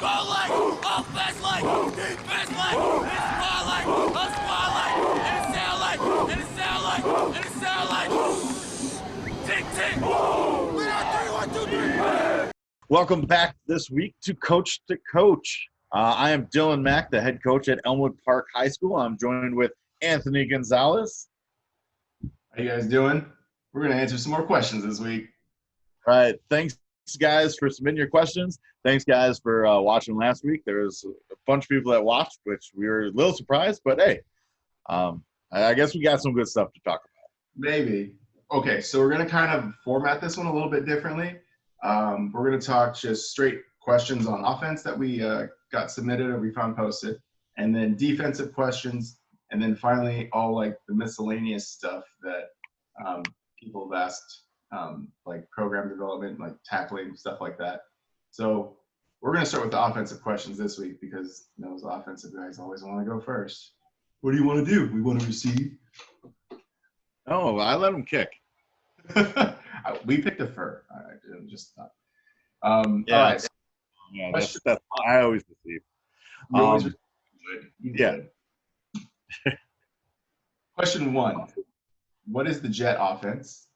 goal line, offense line, defense line, and a spot line, a spot line, and a sound line, and a sound line, and a sound line. Tick, tick. We're on 3, 1, 2, 3. Welcome back this week to Coach to Coach. I am Dylan Mack, the head coach at Elmwood Park High School. I'm joined with Anthony Gonzalez. How you guys doing? We're going to answer some more questions this week. All right. Thanks, guys, for submitting your questions. Thanks, guys, for watching last week. There was a bunch of people that watched, which we were a little surprised. But, hey, I guess we got some good stuff to talk about. Maybe. Okay, so we're going to kind of format this one a little bit differently. We're going to talk just straight questions on offense that we got submitted or we found posted, and then defensive questions, and then finally all like the miscellaneous stuff that people have asked, like program development, like tackling, stuff like that. So we're going to start with the offensive questions this week because those offensive guys always want to go first. What do you want to do? We want to receive. Oh, I let them kick. We picked a fur. All right, just thought. Yeah, all right. Yeah, that's I always receive. You always good. You Yeah. good. Question 1. What is the jet offense?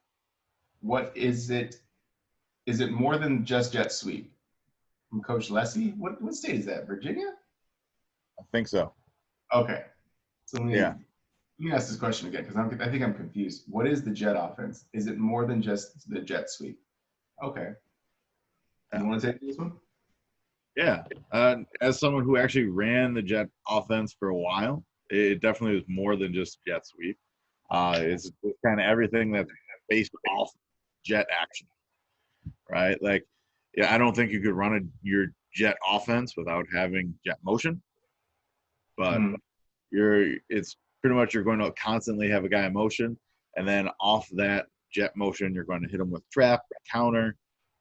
What is it? Is it more than just jet sweep? From Coach Lessie? What state is that? Virginia? I think so. Okay. So let me Yeah. ask this question again because I think I'm confused. What is the jet offense? Is it more than just the jet sweep? Okay. You want to take this one? Yeah. As someone who actually ran the jet offense for a while, it definitely was more than just jet sweep. It's kind of everything that's based off jet action, right? Like, yeah, I don't think you could run your jet offense without having jet motion, but it's pretty much you're going to constantly have a guy in motion, and then off that jet motion, you're going to hit him with trap, counter.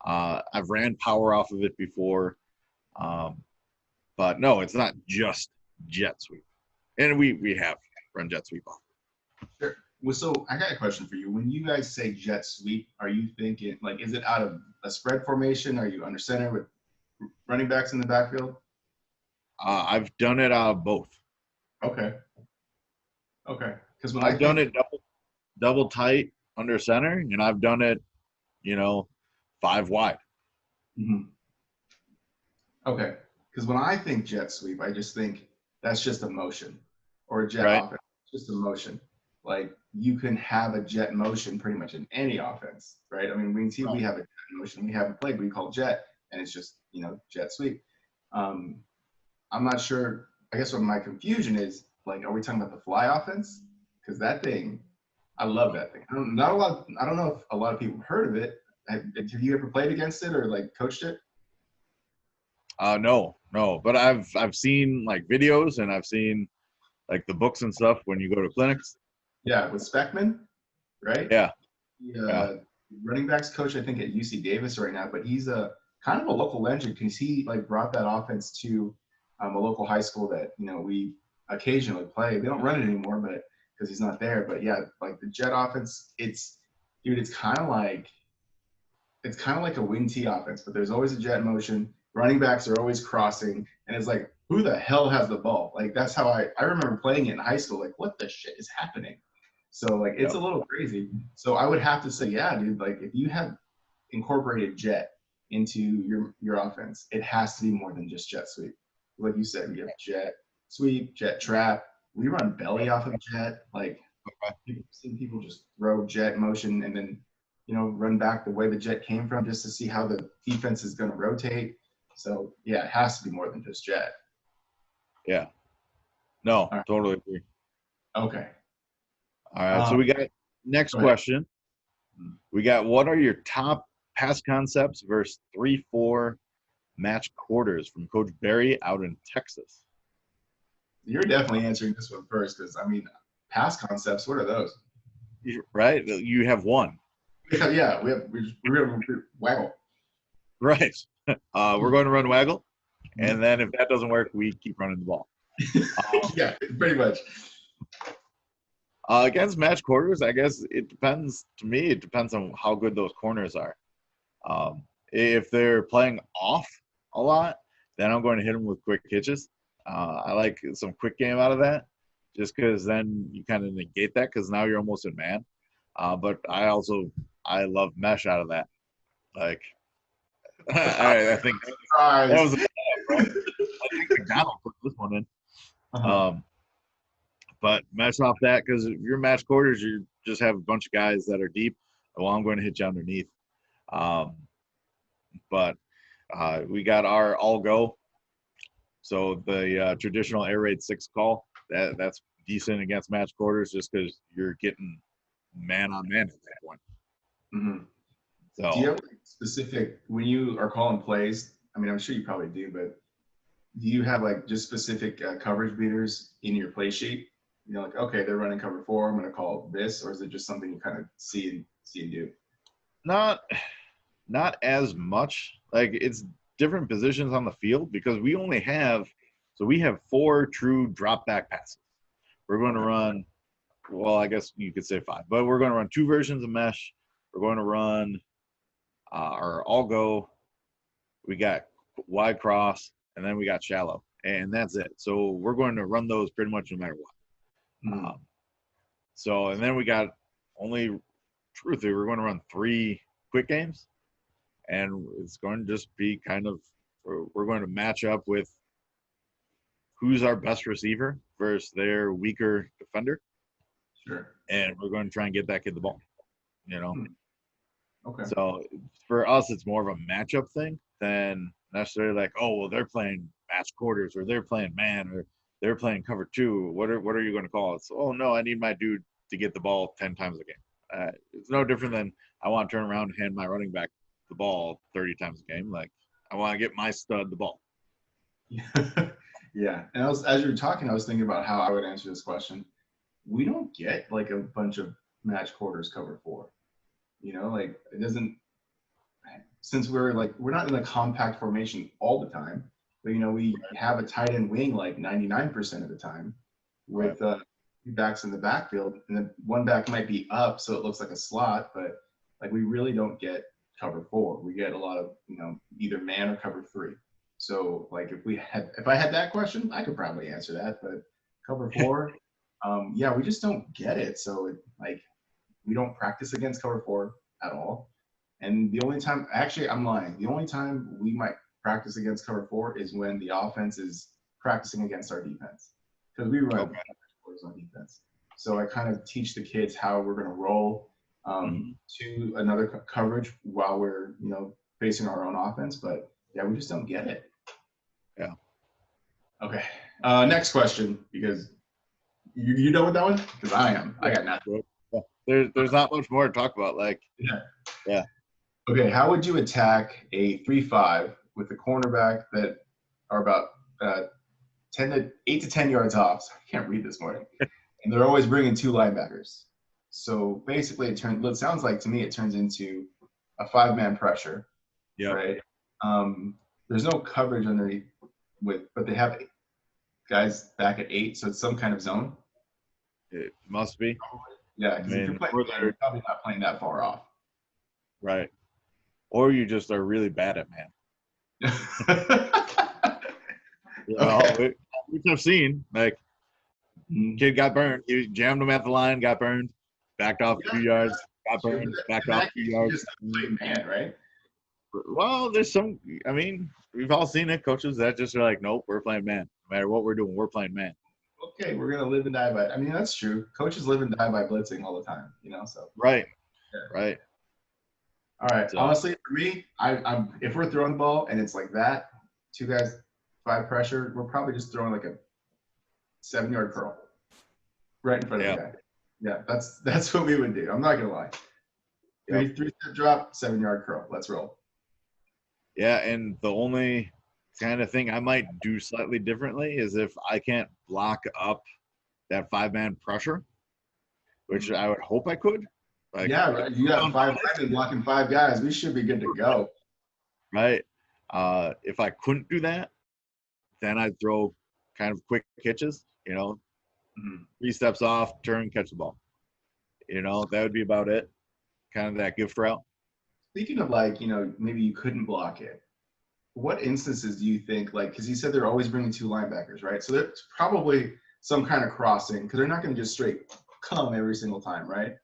I've ran power off of it before, but no, it's not just jet sweep, and we have run jet sweep off. Sure. Well, so I got a question for you. When you guys say jet sweep, are you thinking like is it out of a spread formation? Are you under center with running backs in the backfield? I've done it out of both. Okay. Okay. Because when I've done it double tight under center, and I've done it, 5 wide. Mm-hmm. Okay. Because when I think jet sweep, I just think that's just a motion or a jet offense. Just a motion. Like you can have a jet motion pretty much in any offense, right? I mean, we have a jet motion. We have a play we call jet, and it's just, jet sweep. I'm not sure. I guess what my confusion is, like, are we talking about the fly offense? Because that thing, I love that thing. I don't know if a lot of people have heard of it. Have you ever played against it or like coached it? No, but I've seen like videos, and I've seen like the books and stuff when you go to clinics. Yeah, with Speckman, right? Yeah. Running backs coach, I think, at UC Davis right now, but he's a kind of a local legend because he like brought that offense to a local high school that we occasionally play. They don't run it anymore, but because he's not there. But yeah, like the jet offense, it's kind of like a wing T offense, but there's always a jet motion. Running backs are always crossing, and it's like, who the hell has the ball? Like that's how I remember playing it in high school. Like, what the shit is happening? So like it's a little crazy. So I would have to say, yeah, dude, like if you have incorporated jet into your offense, it has to be more than just jet sweep. Like you said, we have jet sweep, jet trap. We run belly off of jet. Like you've seen people just throw jet motion and then run back the way the jet came from just to see how the defense is going to rotate. So yeah, it has to be more than just jet. Yeah. No, totally agree. Okay. All right. So we got next question. We got, what are your top pass concepts versus 3-4 match quarters from Coach Barry out in Texas? You're definitely answering this one first because, I mean, pass concepts, what are those? Right? You have one. Yeah, we're going to waggle. Right. We're going to run waggle, and then if that doesn't work, we keep running the ball. Yeah, pretty much. Against match quarters, I guess it depends. To me, it depends on how good those corners are. If they're playing off a lot, then I'm going to hit them with quick hitches. I like some quick game out of that, just because then you kind of negate that because now you're almost in man. But I love mesh out of that. Like I think that was bro. I think McDonald put this one in. But mesh off that because if you're match quarters, you just have a bunch of guys that are deep. Well, I'm going to hit you underneath. But we got our all go. So the traditional air raid 6 call, that's decent against match quarters just because you're getting man on man at that point. Mm-hmm. So, do you have like specific, when you are calling plays, I mean, I'm sure you probably do, but do you have like just specific coverage beaters in your play sheet? You know, like, okay, they're running cover 4, I'm going to call this, or is it just something you kind of see and do? Not as much. Like it's different positions on the field because we only have, so we have 4 true drop back passes. We're going to run, well, I guess you could say 5, but we're going to run 2 versions of mesh. We're going to run our all go. We got wide cross, and then we got shallow, and that's it. So we're going to run those pretty much no matter what. Mm-hmm. So, and then we got only, truthfully, we're going to run 3 quick games, and it's going to just be kind of, we're going to match up with who's our best receiver versus their weaker defender. Sure. And we're going to try and get that kid the ball, you know? Okay. So for us, it's more of a matchup thing than necessarily like, oh, well, they're playing match quarters or they're playing man or they're playing cover 2. What are you going to call it? So, oh, no, I need my dude to get the ball 10 times a game. It's no different than I want to turn around and hand my running back the ball 30 times a game. Like, I want to get my stud the ball. Yeah. And as you were talking, I was thinking about how I would answer this question. We don't get like a bunch of match quarters cover 4. You know, like it doesn't, since we're not in a compact formation all the time, but you know, we have a tight end wing like 99% of the time with 2 backs in the backfield, and then 1 back might be up, so it looks like a slot, but like we really don't get cover 4. We get a lot of, you know, either man or cover 3. So like if I had that question, I could probably answer that, but cover 4, yeah, we just don't get it. So we don't practice against cover 4 at all. And the only time, actually, I'm lying. The only time we might practice against cover 4 is when the offense is practicing against our defense, because we run quarters on defense. So I kind of teach the kids how we're going to roll to another coverage while we're, you know, facing our own offense. But yeah, we just don't get it. Yeah. Okay. Next question, because you done with that one? Because I am. I got nothing. There's not much more to talk about. Like, yeah. Okay, how would you attack a 3-5 with a cornerback that are about 8 to 10 yards off? I can't read this morning. And they're always bringing 2 linebackers. So basically, it sounds like to me it turns into a 5-man pressure. Yeah. Right. There's no coverage underneath but they have guys back at 8, so it's some kind of zone. It must be. Yeah, because if you're playing, you're probably not playing that far off. Right. Or you just are really bad at man. You know, which I've seen. Like, kid got burned. He jammed him at the line, got burned, backed off a few yards, got burned, backed off a few yards. Just playing man, right? Well, there's some, I mean, we've all seen it. Coaches that just are like, nope, we're playing man. No matter what we're doing, we're playing man. Okay, we're gonna live and die by. I mean, that's true. Coaches live and die by blitzing all the time, you know. So right, yeah. Right. All right. So, honestly, for me, I'm if we're throwing the ball and it's like that, 2 guys, 5 pressure, we're probably just throwing like a 7-yard curl right in front of the guy. Yeah, that's what we would do. I'm not gonna lie. 3-step drop, 7-yard curl. Let's roll. Yeah, and the only kind of thing I might do slightly differently is if I can't block up that 5-man pressure, which I would hope I could. Like, yeah, right. You got 5 linemen blocking 5 guys. We should be good to go. Right. If I couldn't do that, then I'd throw kind of quick hitches, you know, 3 steps off, turn, catch the ball. You know, that would be about it. Kind of that gift route. Speaking of like, you know, maybe you couldn't block it. what instances do you think, like, because you said they're always bringing two linebackers, right? So there's probably some kind of crossing because they're not going to just straight come every single time, right?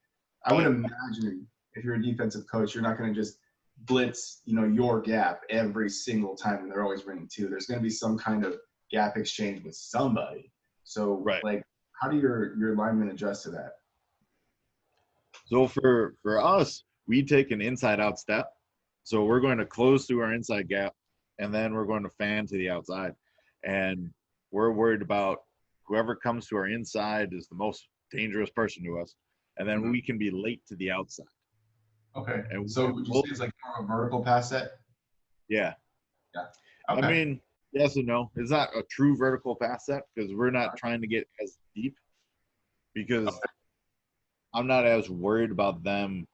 I would imagine if you're a defensive coach, you're not going to just blitz, your gap every single time and they're always bringing two. There's going to be some kind of gap exchange with somebody. So, Right. like, how do your linemen adjust to that? So for us, we take an inside out step. So we're going to close through our inside gap, and then we're going to fan to the outside. And we're worried about whoever comes to our inside is the most dangerous person to us. And then we can be late to the outside. Okay. And So would you say it's like more of a vertical pass set? Yeah. Yeah. Okay. I mean, yes and no. It's not a true vertical pass set because we're not trying to get as deep because I'm not as worried about them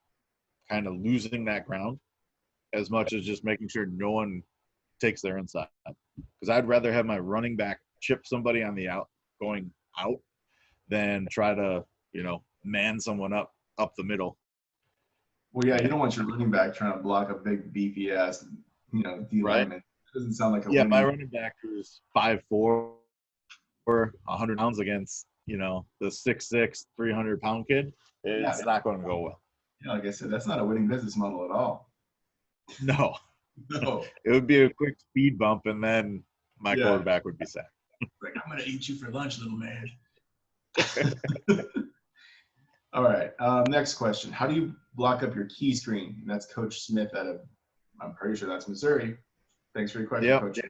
kind of losing that ground as much as just making sure no one takes their inside. Because I'd rather have my running back chip somebody on the out going out than try to, man someone up the middle. Well, yeah, you don't want your running back trying to block a big beefy ass, D lineman. It doesn't sound like a my running back who's 5'4", 100 pounds against, the 6'6", 300-pound kid. It's not going to go well. Yeah, like I said, that's not a winning business model at all. No. No. It would be a quick speed bump, and then my quarterback would be sacked. Like, I'm going to eat you for lunch, little man. All right. Next question. How do you block up your key screen? And that's Coach Smith I'm pretty sure that's Missouri. Thanks for your question, Coach.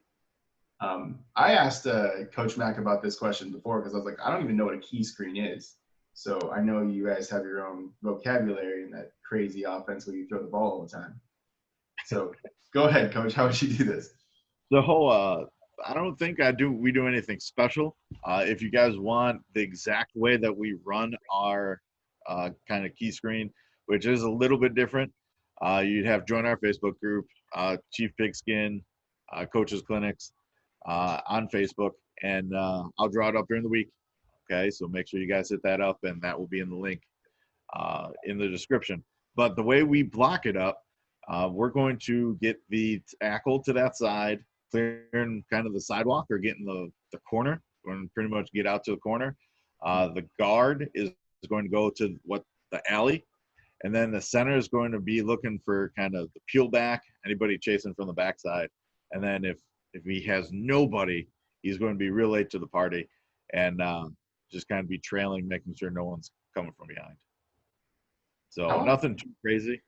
I asked Coach Mack about this question before because I was like, I don't even know what a key screen is. So I know you guys have your own vocabulary in that crazy offense where you throw the ball all the time. So go ahead, Coach. How would you do this? I don't think we do anything special. If you guys want the exact way that we run our kind of key screen, which is a little bit different, you'd have join our Facebook group, Chief Pigskin, Coaches Clinics on Facebook, and I'll draw it up during the week. Okay, so make sure you guys hit that up, and that will be in the link in the description. But the way we block it up, we're going to get the tackle to that side, clearing kind of the sidewalk or getting the corner. We're going to pretty much get out to the corner. The guard is going to go to the alley, and then the center is going to be looking for kind of the peel back, anybody chasing from the backside. And then if he has nobody, he's going to be real late to the party and just kind of be trailing, making sure no one's coming from behind. So nothing too crazy,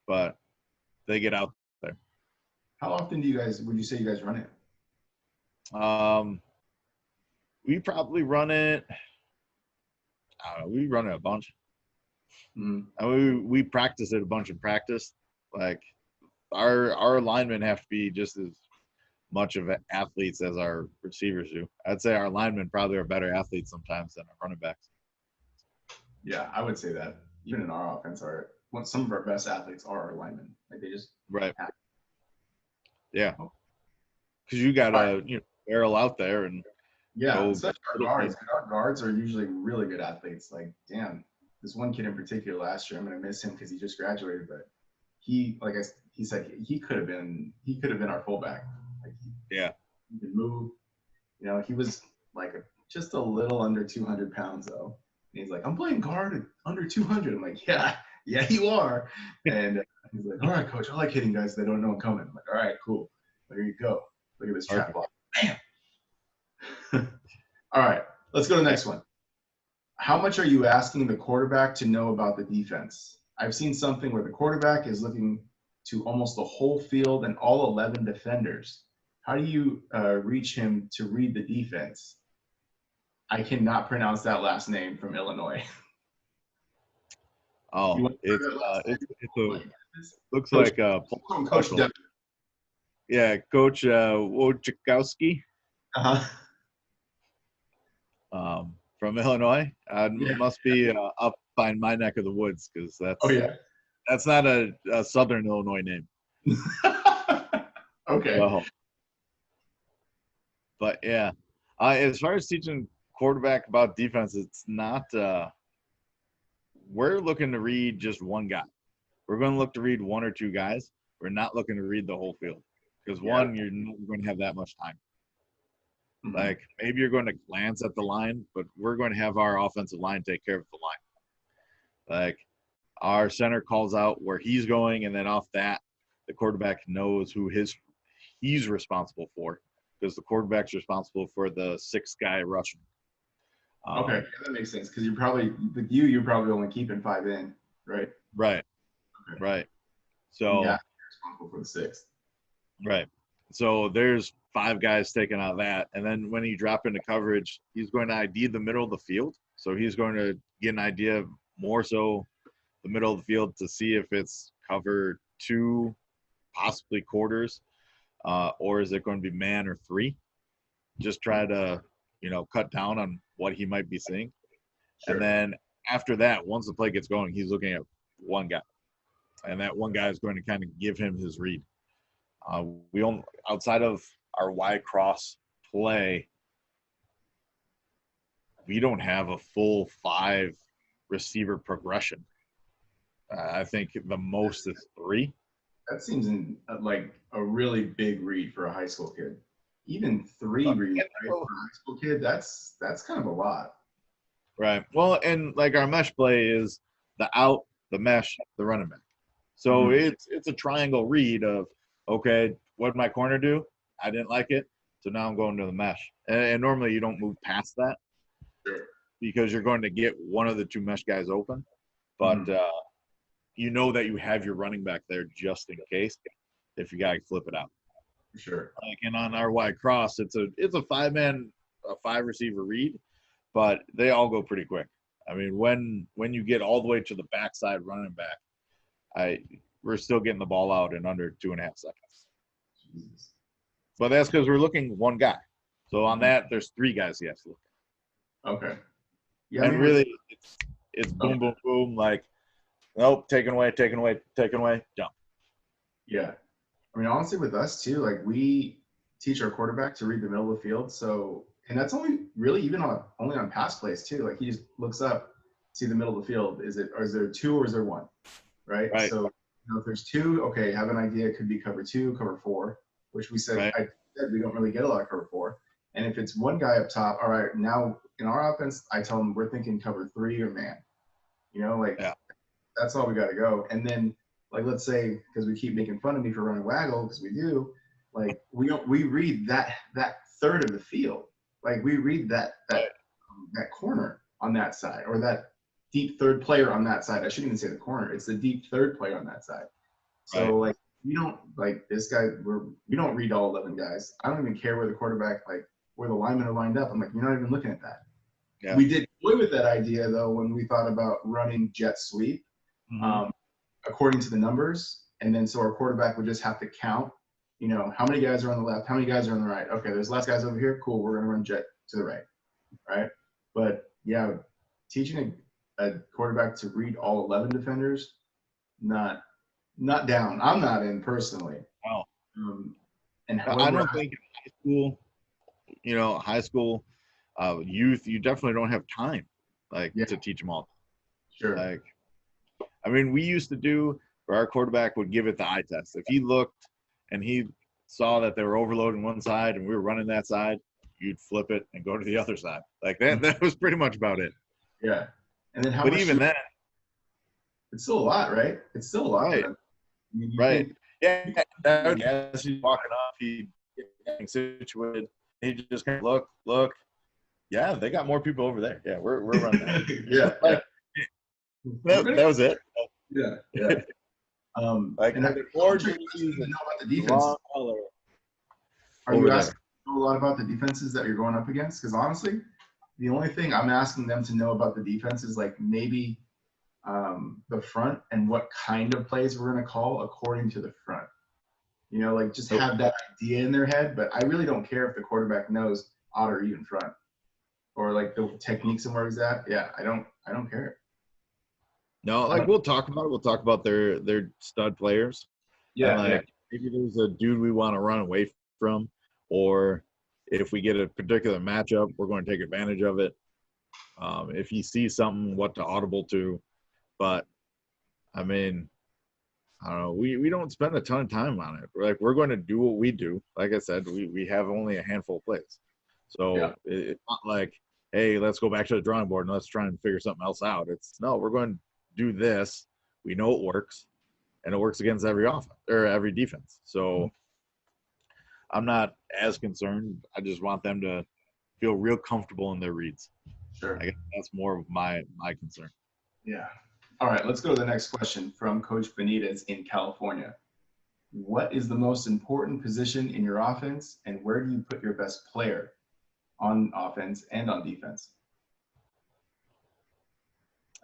but they get out there. How often would you say you guys run it? We probably run it. We run it a bunch. We practice it a bunch in practice. Like our linemen have to be just as much of athletes as our receivers do. I'd say our linemen probably are better athletes sometimes than our running backs. Yeah, I would say that. Even in our offense, some of our best athletes are our linemen. Like they just Yeah, because you got to barrel out there and especially our guards. Our guards are usually really good athletes. Like, damn, this one kid in particular last year, I'm gonna miss him because he just graduated, but he said he could have been our fullback. Like, he could move. He was like just a little under 200 pounds though. And he's like, I'm playing guard under 200. I'm like, yeah, you are. And he's like, all right, coach, I like hitting guys that don't know I'm coming. I'm like, all right, cool. There you go. Look at this trap block. Bam. All right, let's go to the next one. How much are you asking the quarterback to know about the defense? I've seen something where the quarterback is looking to almost the whole field and all 11 defenders. How do you reach him to read the defense? I cannot pronounce that last name from Illinois. Oh, looks like Coach Devin. Yeah, Coach Wojciechowski. From Illinois. Must be up by my neck of the woods because that's not a Southern Illinois name. Okay. So, but yeah, as far as teaching quarterback about defense, it's not. We're looking to read just one guy. We're going to look to read one or two guys. We're not looking to read the whole field because Yeah. one, you're never going to have that much time. Mhm. Like maybe you're going to glance at the line, but we're going to have our offensive line take care of the line. Like our center calls out where he's going, and then off that, the quarterback knows who he's responsible for, because the quarterback's responsible for the sixth guy rushing. Okay, yeah, that makes sense because you're probably only keeping 5 in, right? Right. Okay. Right. And So you're responsible for the 6th. right. So there's 5 guys taking out that, and then when you drop into coverage, he's going to ID the middle of the field. So he's going to get an idea of more so the middle of the field to see if it's cover 2, possibly quarters, or is it going to be man or 3? Just try to, cut down on what he might be seeing. Sure. And then after that, once the play gets going, he's looking at one guy, and that one guy is going to kind of give him his read. We only, outside of our Y cross play, we don't have a full 5 receiver progression. I think the most is 3. That seems like a really big read for a high school kid. Even 3 reads, right, for a high school kid, that's kind of a lot. Right. Well, and like our mesh play is the out, the mesh, the running back. So it's a triangle read of, okay, what did my corner do? I didn't like it, so now I'm going to the mesh. And normally you don't move past that, Sure. because you're going to get one of the 2 mesh guys open. But you know that you have your running back there just in case if you got to flip it out. Sure. Like, and on our wide cross, it's a 5-man, a 5 receiver read, but they all go pretty quick. I mean, when you get all the way to the backside running back, we're still getting the ball out in under 2.5 seconds. Jesus. But that's because we're looking one guy. So on that, there's 3 guys he has to look at. Okay. Yeah. And really, it's boom, boom, boom. Like, nope, taken away, jump. Yeah. I mean, honestly, with us too, like we teach our quarterback to read the middle of the field. So, and that's only really even only on pass plays too. Like he just looks up, see the middle of the field. Is there 2 or is there 1? Right. Right. So, if there's 2, okay, have an idea. It could be cover 2, cover 4, which we said, Right. I said we don't really get a lot of cover 4. And if it's 1 guy up top, all right, now in our offense, I tell them we're thinking cover 3 or man. That's all we got to go. And then, like, let's say, because we keep making fun of me for running waggle, because we do, like, we read that third of the field. Like, we read that corner on that side, or that deep third player on that side. I shouldn't even say the corner. It's the deep third player on that side. So, like, we don't, like, this guy, we don't read all 11 guys. I don't even care where the quarterback, like, where the linemen are lined up. I'm like, you're not even looking at that. Yeah. We did play with that idea, though, when we thought about running jet sweep. According to the numbers, and then so our quarterback would just have to count, how many guys are on the left, how many guys are on the right. Okay, there's less guys over here. Cool, we're gonna run jet to the right? But yeah, teaching a quarterback to read all 11 defenders, not down. I'm not in personally. Wow. And I don't think high school, youth, you definitely don't have time, to teach them all. Sure. Like, I mean, we used to do where our quarterback would give it the eye test. If he looked and he saw that they were overloading one side and we were running that side, you'd flip it and go to the other side. Like that was pretty much about it. Yeah. And then but even then, it's still a lot, right? It's still a lot. Right. Right. Yeah. As he's walking off, he's getting situated. He just kind of look. Yeah, they got more people over there. Yeah, we're running that. Yeah. That was it. Yeah. And the more jerseys know about the defenses. Are you asking a lot about the defenses that you're going up against? Because honestly, the only thing I'm asking them to know about the defense is like maybe the front and what kind of plays we're going to call according to the front. Like just have that idea in their head. But I really don't care if the quarterback knows odd or even front, or like the techniques and where he's at. Yeah, I don't care. No, like we'll talk about it. We'll talk about their stud players. Yeah. Maybe there's a dude we want to run away from, or if we get a particular matchup, we're going to take advantage of it. If he sees something, what to audible to. But I mean, I don't know. We don't spend a ton of time on it. We're going to do what we do. Like I said, we have only a handful of plays, so Yeah. it's not like, hey, let's go back to the drawing board and let's try and figure something else out. It's no, we're going to do this. We know it works, and it works against every offense or every defense. So I'm not as concerned. I just want them to feel real comfortable in their reads. Sure. I guess that's more of my concern. Yeah. All right, let's go to the next question from Coach Benitez in California. What is the most important position in your offense, and where do you put your best player on offense and on defense?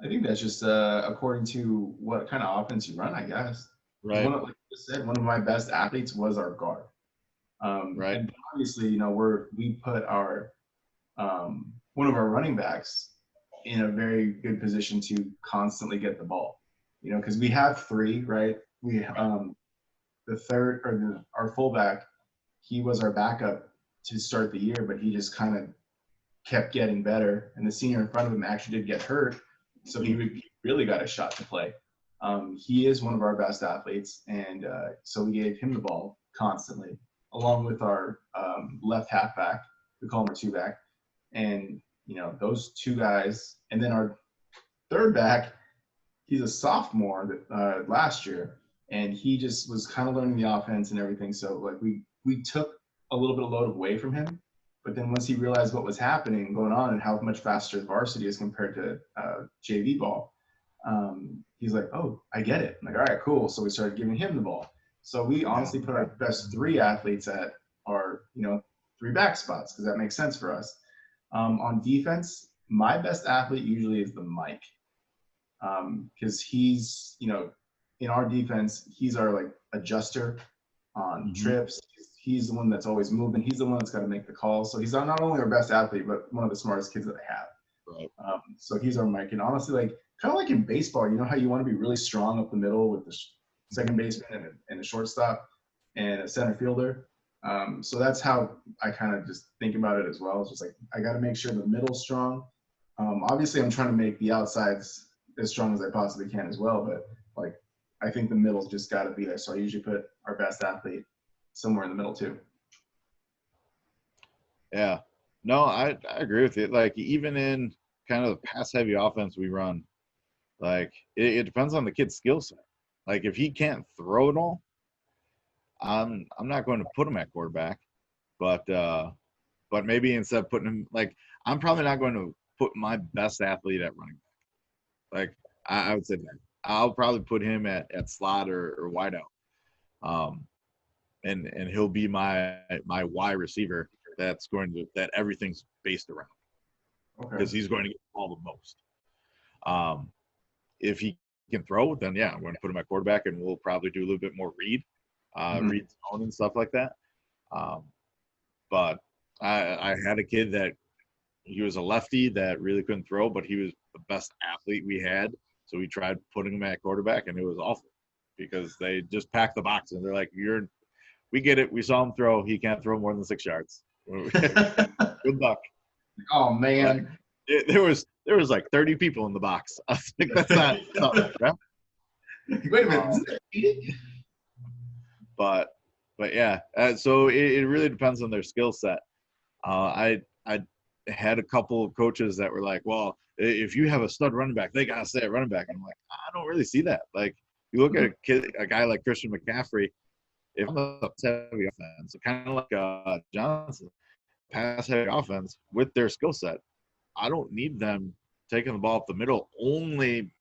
I think that's just according to what kind of offense you run, I guess. Right. Like you said, one of my best athletes was our guard. Right. And obviously, you know, we put our one of our running backs in a very good position to constantly get the ball. You know, because we have three, right? We the third or our fullback, he was our backup to start the year, but he just kind of kept getting better. And the senior in front of him actually did get hurt, so he really got a shot to play. He is one of our best athletes, and so we gave him the ball constantly, along with our left halfback. We call him our two back, and you know those two guys, and then our third back. He's a sophomore last year, and he just was kind of learning the offense and everything. So like we took a little bit of load away from him, but then once he realized what was happening going on and how much faster varsity is compared to JV ball, he's like, oh, I get it. I'm like, all right, cool. So we started giving him the ball. So we honestly put our best three athletes at our, you know, three back spots because that makes sense for us. On defense, my best athlete usually is the Mike. Because he's, you know, in our defense, he's our like adjuster on trips. He's the one that's always moving. He's the one that's got to make the calls. So he's not only our best athlete, but one of the smartest kids that I have. Right. So he's our Mike. And honestly, like kind of like in baseball, you know how you want to be really strong up the middle with the second baseman and a shortstop and a center fielder. So that's how I kind of just think about it as well. It's just like I got to make sure the middle's strong. Obviously, I'm trying to make the outsides as strong as I possibly can as well. But like, I think the middle's just got to be there. So I usually put our best athlete somewhere in the middle too. Yeah, no, I agree with you. Like even in kind of the pass heavy offense we run, like it depends on the kid's skill set. Like if he can't throw it all, I'm not going to put him at quarterback, but maybe instead of putting him like I'm probably not going to put my best athlete at running back. Like I would say that I'll probably put him at slot or wideout, and he'll be my wide receiver. That everything's based around because he's going to get the ball the most. If he can throw, then yeah, I'm going to put him at quarterback, and we'll probably do a little bit more read zone and stuff like that. But I had a kid that he was a lefty that really couldn't throw, but he was the best athlete we had. So we tried putting him at quarterback, and it was awful because they just packed the box and they're like, we get it. We saw him throw. He can't throw more than 6 yards. Good luck. Oh man. There was like 30 people in the box. I was like, that's not right? Wait a minute. But yeah, so it really depends on their skill set. I had a couple of coaches that were like, well, if you have a stud running back, they gotta stay at running back. And I'm like, I don't really see that. Like you look at a guy like Christian McCaffrey, if I'm a heavy offense, kind of like Johnson, pass heavy offense with their skill set, I don't need them taking the ball up the middle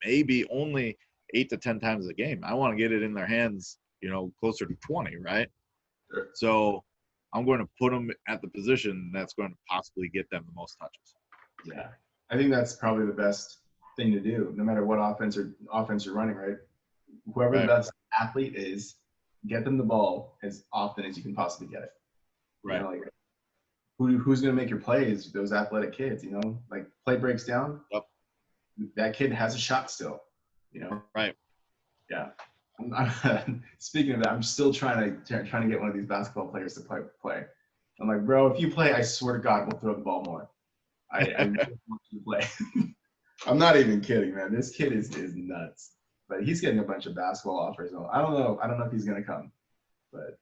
maybe only 8 to 10 times a game. I want to get it in their hands, closer to 20, right? Sure. So I'm going to put them at the position that's going to possibly get them the most touches. Yeah, I think that's probably the best thing to do, no matter what offense you're running, right? Whoever the best athlete is, get them the ball as often as you can possibly get it. Right. Who's going to make your plays? Those athletic kids, like play breaks down. Yep. That kid has a shot still, Right. Yeah. Speaking of that, I'm still trying to get one of these basketball players to play. I'm like, bro, if you play, I swear to God, we'll throw the ball more. I really want you to play. I'm not even kidding, man. This kid is nuts. but he's getting a bunch of basketball offers. I don't know. I don't know if he's gonna come, but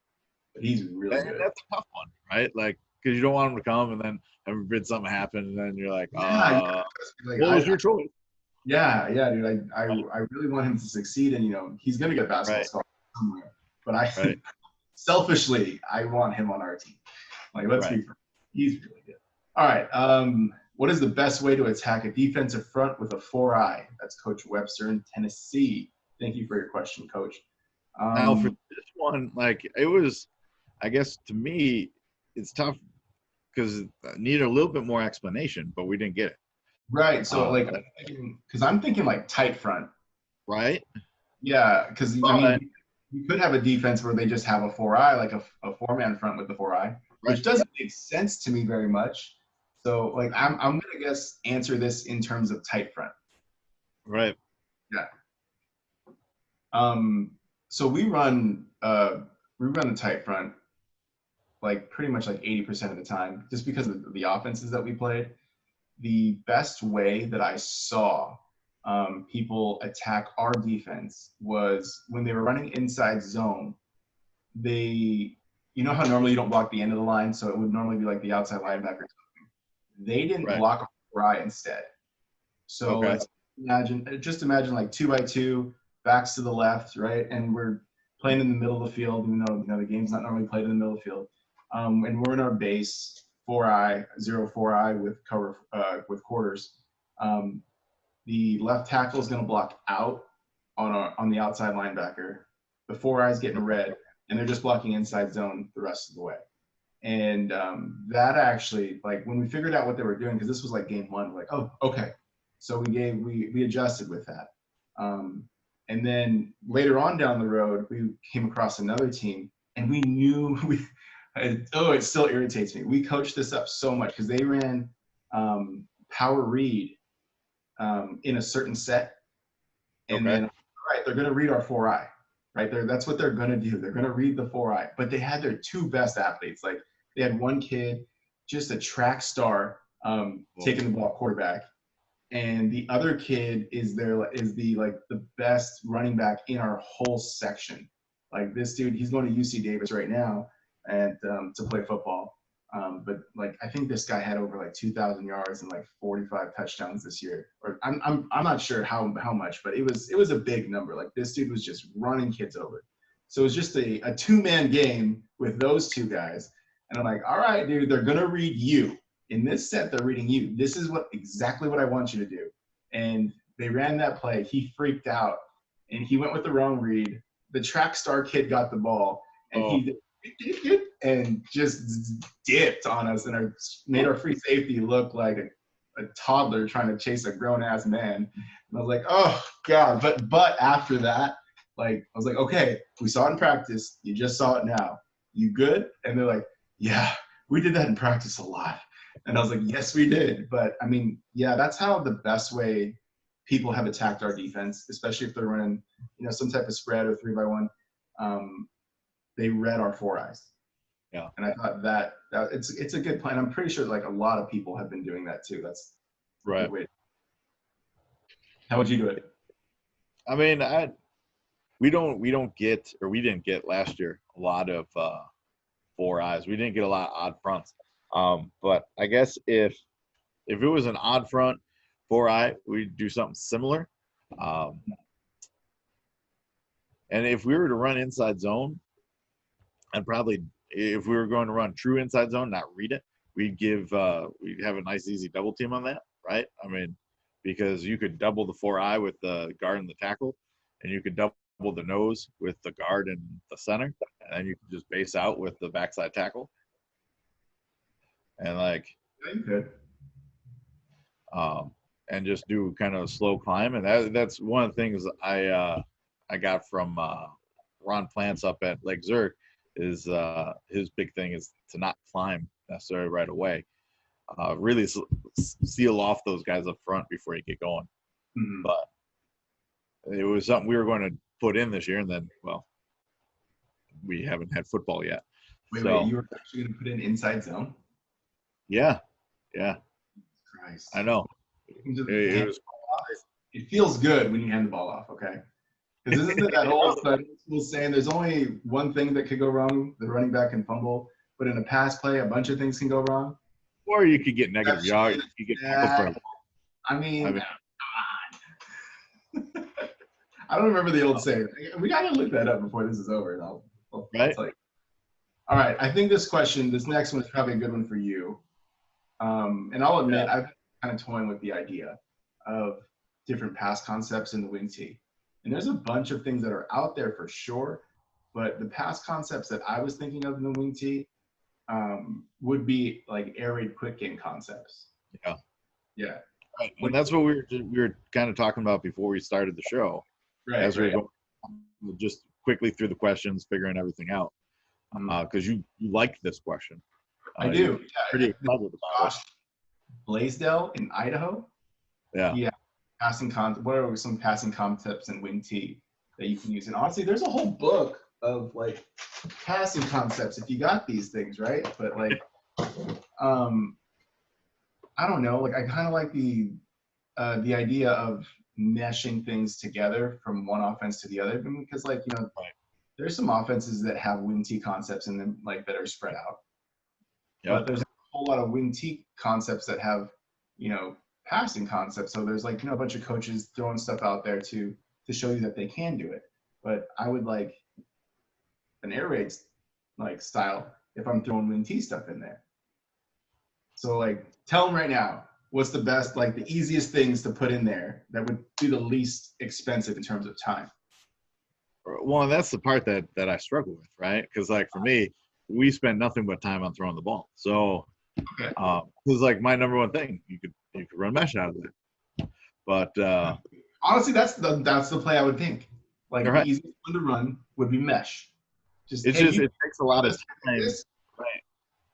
he's really And good. that's a tough one, right? Like, because you don't want him to come, and then heaven forbid something happen, and then you're like, Yeah, like, what was your choice? yeah, dude. I really want him to succeed, and he's gonna get a basketball Right. scholarship somewhere. But I Right. selfishly, I want him on our team. Like, let's Right. be frank. He's really good. All right. What is the best way to attack a defensive front with a 4-eye? That's Coach Webster in Tennessee. Thank you for your question, Coach. Now for this one, like it was, I guess to me, it's tough because it needed a little bit more explanation, but we didn't get it. Right. So because I'm thinking like tight front. Right. Yeah, because I All mean, right. you could have a defense where they just have a 4-eye, like a 4-man front with the 4-eye, which Right. doesn't make sense to me very much. So like I'm gonna guess answer this in terms of tight front. Right. Yeah. So we run the tight front like pretty much like 80% of the time, just because of the offenses that we played. The best way that I saw people attack our defense was when they were running inside zone. You know how normally you don't block the end of the line, so it would normally be like the outside linebacker. They didn't Right. block a right instead. So Okay. let's imagine like 2x2, backs to the left, right, and we're playing in the middle of the field. We know the game's not normally played in the middle of the field, and we're in our base 4-eye, 0-4-eye with cover with quarters. The left tackle is going to block out on the outside linebacker. The 4-eye's getting red, and they're just blocking inside zone the rest of the way. And that actually, like when we figured out what they were doing, because this was like game one, we're like, oh, okay. So we adjusted with that. And then later on down the road, we came across another team, and we knew it still irritates me. We coached this up so much because they ran power read in a certain set, and Okay. then all right, they're going to read our 4-eye, right? That's what they're going to do. They're going to read the 4-eye. But they had their two best athletes. Like they had one kid, just a track star, taking the ball quarterback, and the other kid is the best running back in our whole section. Like this dude, he's going to UC Davis right now and to play football. But like I think this guy had over like 2,000 yards and like 45 touchdowns this year. Or I'm not sure how much, but it was a big number. Like this dude was just running kids over. So it was just a 2-man game with those two guys. And I'm like, all right, dude, they're gonna read you. In this set, they're reading you. This is exactly what I want you to do. And they ran that play. He freaked out, and he went with the wrong read. The track star kid got the ball, and he and just dipped on us and made our free safety look like a toddler trying to chase a grown-ass man. And I was like, oh, God. But after that, like I was like, okay, we saw it in practice. You just saw it now. You good? And they're like, yeah, we did that in practice a lot. And I was like, yes, we did. But, I mean, yeah, that's how the best way people have attacked our defense, especially if they're running, some type of spread or 3-by-1. They read our 4-eyes. Yeah. And I thought that it's a good plan. I'm pretty sure like a lot of people have been doing that too. That's right. A good way. How would you do it? I mean, we didn't get last year a lot of 4-eyes. We didn't get a lot of odd fronts. But I guess if it was an odd front 4-eye, we'd do something similar. And if we were to run inside zone, and probably if we were going to run true inside zone, not read it, we'd have a nice easy double team on that, right? I mean, because you could double the 4-eye with the guard and the tackle, and you could double the nose with the guard and the center, and then you could just base out with the backside tackle. And like, yeah, you could. And just do kind of a slow climb, and that's one of the things I got from Ron Plants up at Lake Zurich is his big thing is to not climb necessarily right away. Really seal off those guys up front before you get going. Mm-hmm. But it was something we were going to put in this year, and then, well, we haven't had football yet. Wait, you were actually going to put in inside zone? Yeah. Christ. I know. It feels good when you hand the ball off, okay? Because isn't it that old school saying there's only one thing that could go wrong, the running back can fumble, but in a pass play, a bunch of things can go wrong? Or you could get negative yards. You get tackled for. I mean, I don't remember the old saying. We gotta look that up before this is over, and I'll right. tell you. All right, I think this next one is probably a good one for you. And I'll admit, I've been kind of toying with the idea of different pass concepts in the wing tee. And there's a bunch of things that are out there for sure, but the pass concepts that I was thinking of in the wing tee would be like air raid quick game concepts. Yeah. Yeah. Right. And that's what we were kind of talking about before we started the show. Right. As we were going just quickly through the questions, figuring everything out. Because you like this question. I do. Yeah. Pretty excited about it. Blaisdell in Idaho. Yeah. Yeah. What are some passing concepts in wing tee that you can use? And honestly, there's a whole book of like passing concepts if you got these things, right? But like, I don't know. Like I kind of like the idea of meshing things together from one offense to the other, because like, you know, there's some offenses that have wing tee concepts in them, like that are spread out. Yep. But there's a whole lot of wing tee concepts that have, you know, passing concepts. So there's like, you know, a bunch of coaches throwing stuff out there to show you that they can do it. But I would like an air raid like style if I'm throwing wing tee stuff in there. So like, tell them right now, what's the best, like the easiest things to put in there that would be the least expensive in terms of time? Well, and that's the part that I struggle with, right? Because like for me, we spend nothing but time on throwing the ball. So, okay. This is like my number one thing. You could run mesh out of it. But honestly, that's the play I would think. Like right. The easiest one to run would be mesh. It takes a lot of time. Right.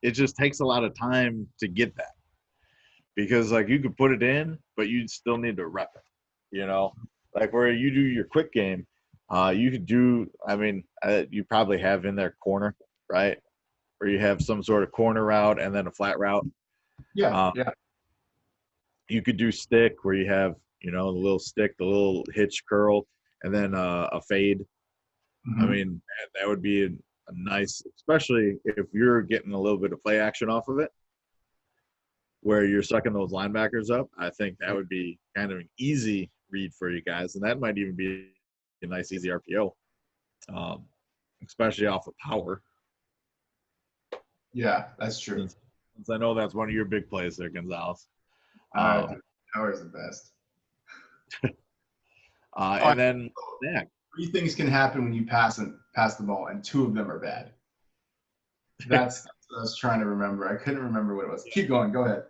It just takes a lot of time to get that. Because like you could put it in, but you'd still need to rep it. You know, like where you do your quick game, you could do. I mean, you probably have in there corner, right? Where you have some sort of corner route and then a flat route. Yeah. You could do stick where you have, you know, the little stick, the little hitch curl, and then a fade. Mm-hmm. I mean, that would be a nice, especially if you're getting a little bit of play action off of it, where you're sucking those linebackers up. I think that would be kind of an easy read for you guys, and that might even be a nice, easy RPO, especially off of power. Yeah, that's true. Since I know that's one of your big plays there, Gonzalez. Power is the best. And then Mack. 3 things can happen when you pass the ball, and 2 of them are bad. That's what I was trying to remember. I couldn't remember what it was. Keep going. Go ahead.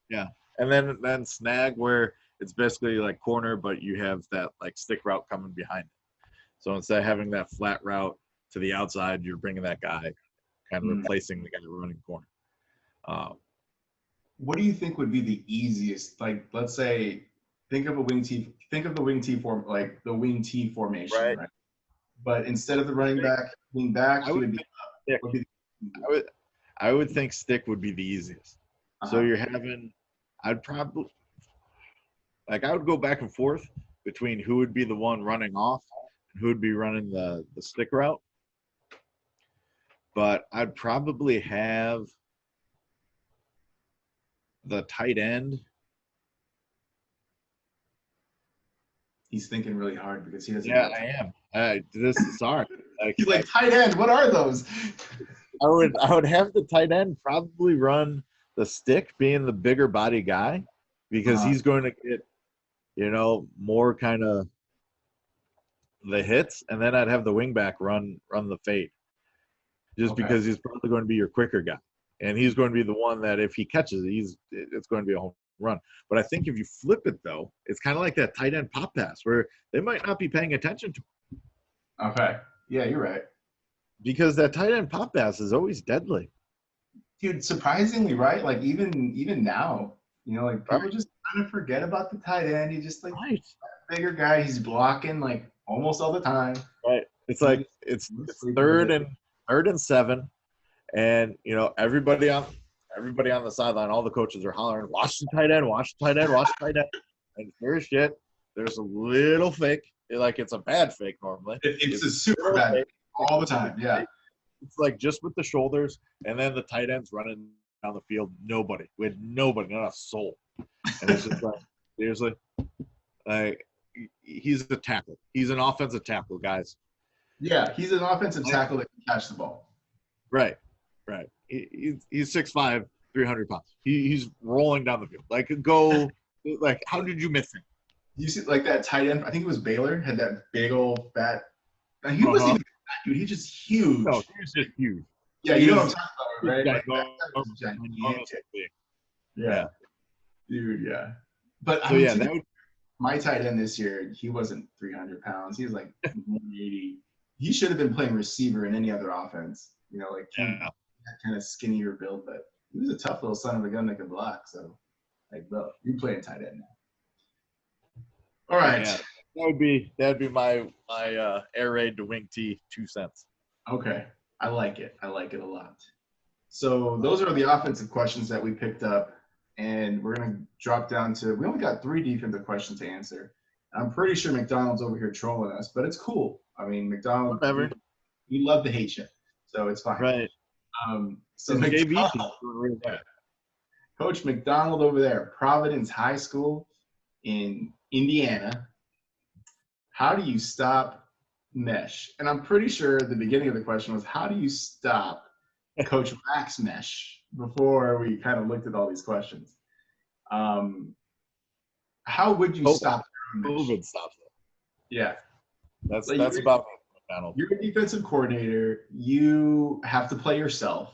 Yeah, and then snag where it's basically like corner, but you have that like stick route coming behind it. So instead of having that flat route to the outside, you're bringing that guy, kind of replacing the guy running corner. What do you think would be the easiest? Like, let's say, think of the wing T formation, right? But instead of the running back, wing back, I would think stick would be the easiest. So you're having, I would go back and forth between who would be the one running off and who would be running the stick route. But I'd probably have the tight end. He's thinking really hard because he doesn't. Yeah, I am. This is hard. He's like, tight end. What are those? I would have the tight end probably run the stick, being the bigger body guy, because he's going to get, you know, more kind of the hits, and then I'd have the wingback run the fade, just because he's probably going to be your quicker guy, and he's going to be the one that if he catches it, it's going to be a home run. But I think if you flip it though, it's kind of like that tight end pop pass where they might not be paying attention to it. Okay, yeah, you're right. Because that tight end pop pass is always deadly. Dude, surprisingly, right? Like even now, you know, like people just kind of forget about the tight end. He's just like bigger guy. He's blocking like almost all the time. Right. It's like it's third and 7, and you know everybody on the sideline, all the coaches are hollering, "Watch the tight end! Watch the tight end! Watch the tight end!" And there's a little fake, like it's a bad fake normally. It's a super bad fake all the time. Yeah. It's like just with the shoulders, and then the tight ends running down the field. Nobody. We had nobody, not a soul. And it's just like, seriously, like he's a tackle. He's an offensive tackle, guys. Yeah, he's an offensive tackle that can catch the ball. Right. He's 6'5", 300 pounds. He's rolling down the field. Like, how did you miss him? You see, like that tight end, I think it was Baylor, had that big old fat. And he wasn't even fat, dude. He's just huge. No, he's just huge. Yeah, you know what I'm talking about, right? Like, that guy was gigantic. Yeah. Dude, yeah. But so, yeah, that would, my tight end this year, he wasn't 300 pounds. He was like 180. He should have been playing receiver in any other offense. You know, like he had kind of skinnier build, but he was a tough little son of a gun that could block. So, like, bro, you're playing tight end now. All right. Yeah, that'd be my air raid to wing T 2 cents. Okay. I like it. I like it a lot. So those are the offensive questions that we picked up, and we're going to drop down to – we only got 3 defensive questions to answer. I'm pretty sure McDonald's over here trolling us, but it's cool. I mean, McDonald, we love to hate you, so it's fine. Right. So Coach McDonald over there, Providence High School in Indiana. How do you stop mesh? And I'm pretty sure the beginning of the question was, how do you stop Coach Mack's mesh, before we kind of looked at all these questions? How would you stop their mesh? COVID stops it. Yeah. That's about McDonald. You're a defensive coordinator. You have to play yourself.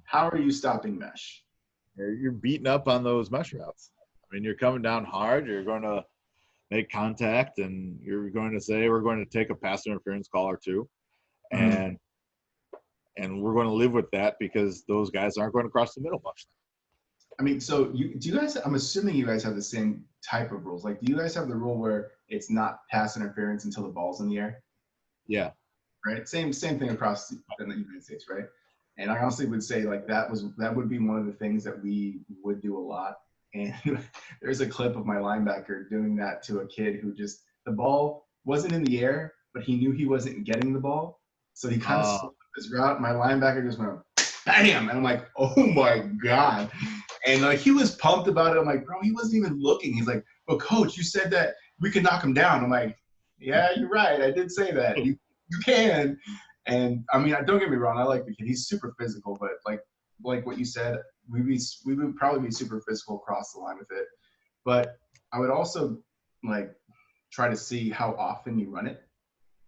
How are you stopping mesh? You're beating up on those mesh routes. I mean, you're coming down hard. You're going to make contact, and you're going to say, we're going to take a pass interference call or two. And we're going to live with that because those guys aren't going to cross the middle much. I mean, so do you guys, I'm assuming you guys have the same type of rules. Like, do you guys have the rule where it's not pass interference until the ball's in the air? Yeah. Right? Same thing across the United States, right? And I honestly would say, like, that would be one of the things that we would do a lot. And there's a clip of my linebacker doing that to a kid who just, the ball wasn't in the air, but he knew he wasn't getting the ball. So he kind of slipped his route. My linebacker just went, bam! And I'm like, oh my God. And like, he was pumped about it. I'm like, bro, he wasn't even looking. He's like, but coach, you said that we could knock him down. I'm like, yeah, you're right. I did say that. You can. And I mean, don't get me wrong. I like the kid. He's super physical, but like what you said, we would probably be super physical across the line with it. But I would also like try to see how often you run it.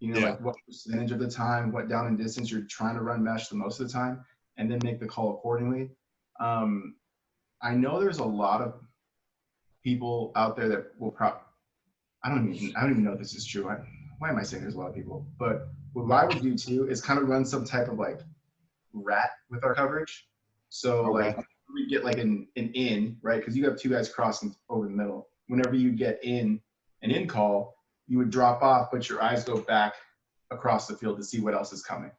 You know, like what percentage of the time, what down and distance you're trying to run mesh the most of the time, and then make the call accordingly. I know there's a lot of people out there that will I don't even know if this is true. Why am I saying there's a lot of people? But what I would do too is kind of run some type of like rat with our coverage. So like we get like an in, right? Because you have 2 guys crossing over the middle. Whenever you get an in call, you would drop off, but your eyes go back across the field to see what else is coming.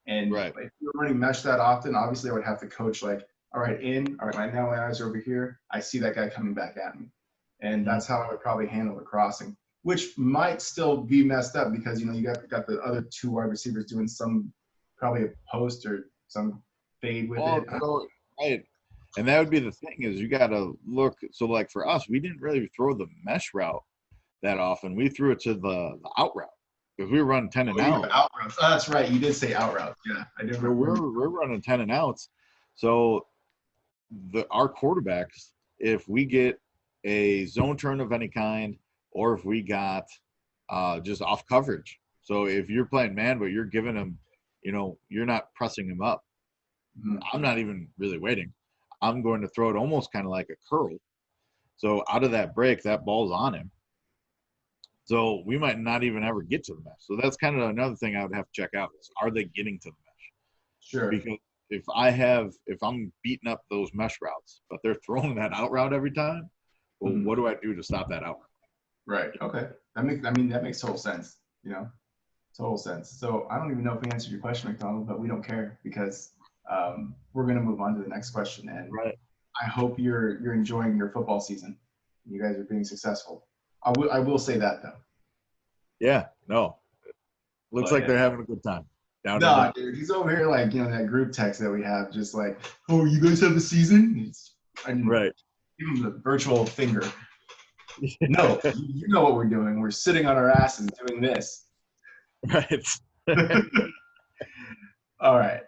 And if you're running mesh that often, obviously I would have to coach like, all right, now my eyes are over here. I see that guy coming back at me. And that's how I would probably handle the crossing, which might still be messed up because, you know, you got the other 2 wide receivers doing probably a post or some fade with it. Right. And that would be the thing is you got to look. So like for us, we didn't really throw the mesh route that often. We threw it to the out route because we were running 10 and out. Out routes. Oh, that's right. You did say out routes. Yeah, I did. We're running 10 and outs. So our quarterbacks, if we get a zone turn of any kind, or if we got just off coverage. So if you're playing man, but you're giving them, you know, you're not pressing him up. I'm not even really waiting. I'm going to throw it almost kind of like a curl. So out of that break, that ball's on him. So we might not even ever get to the mesh. So that's kind of another thing I would have to check out is, are they getting to the mesh? Sure. Because if I'm beating up those mesh routes, but they're throwing that out route every time, well, what do I do to stop that out route? Right. Okay. That makes total sense. You know, total sense. So I don't even know if we answered your question, McDonald, but we don't care because we're going to move on to the next question. And I hope you're enjoying your football season. You guys are being successful. I will say that though. Yeah, no. Looks But, like they're having a good time. Down in nah, the, dude, he's over here like, you know, that group text that we have, just like, oh, you guys have a season? And right. give him the virtual finger. No, you know what we're doing. We're sitting on our asses doing this. Right. All right.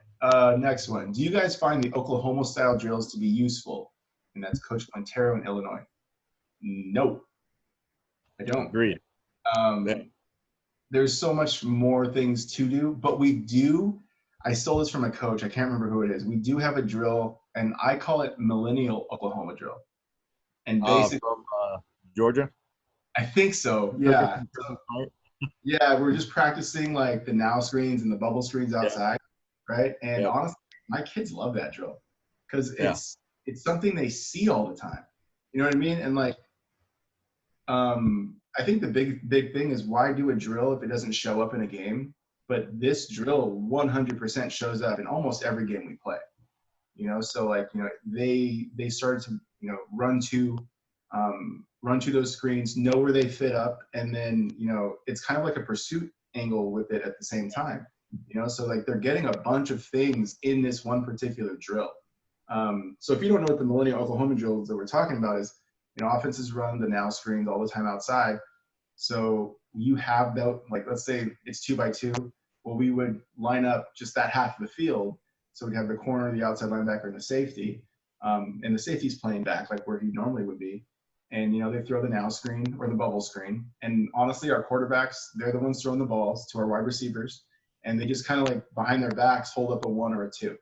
Next one. Do you guys find the Oklahoma style drills to be useful? And that's Coach Montero in Illinois. No, I don't. Agreed. Yeah. There's so much more things to do, but we do. I stole this from a coach. I can't remember who it is. We do have a drill, and I call it Millennial Oklahoma drill. And basically, From Georgia. I think so. Yeah. Yeah, we're just practicing like the now screens and the bubble screens outside, right? And honestly, my kids love that drill because it's something they see all the time. You know what I mean? And like, I think the big thing is, why do a drill if it doesn't show up in a game? But this drill 100% shows up in almost every game we play. You know, so like, you know, they started to, you know, run to those screens, know where they fit up, and then, you know, it's kind of like a pursuit angle with it at the same time. You know, so like they're getting a bunch of things in this one particular drill. So if you don't know what the Millennial Oklahoma drills that we're talking about is, you know, offenses run the now screens all the time outside. So you have that, like, let's say it's 2x2. Well, we would line up just that half of the field. So we'd have the corner, the outside linebacker, and the safety. And the safety's playing back like where he normally would be. And, you know, they throw the now screen or the bubble screen. And honestly, our quarterbacks, they're the ones throwing the balls to our wide receivers. And they just kind of like behind their backs hold up a 1 or a 2.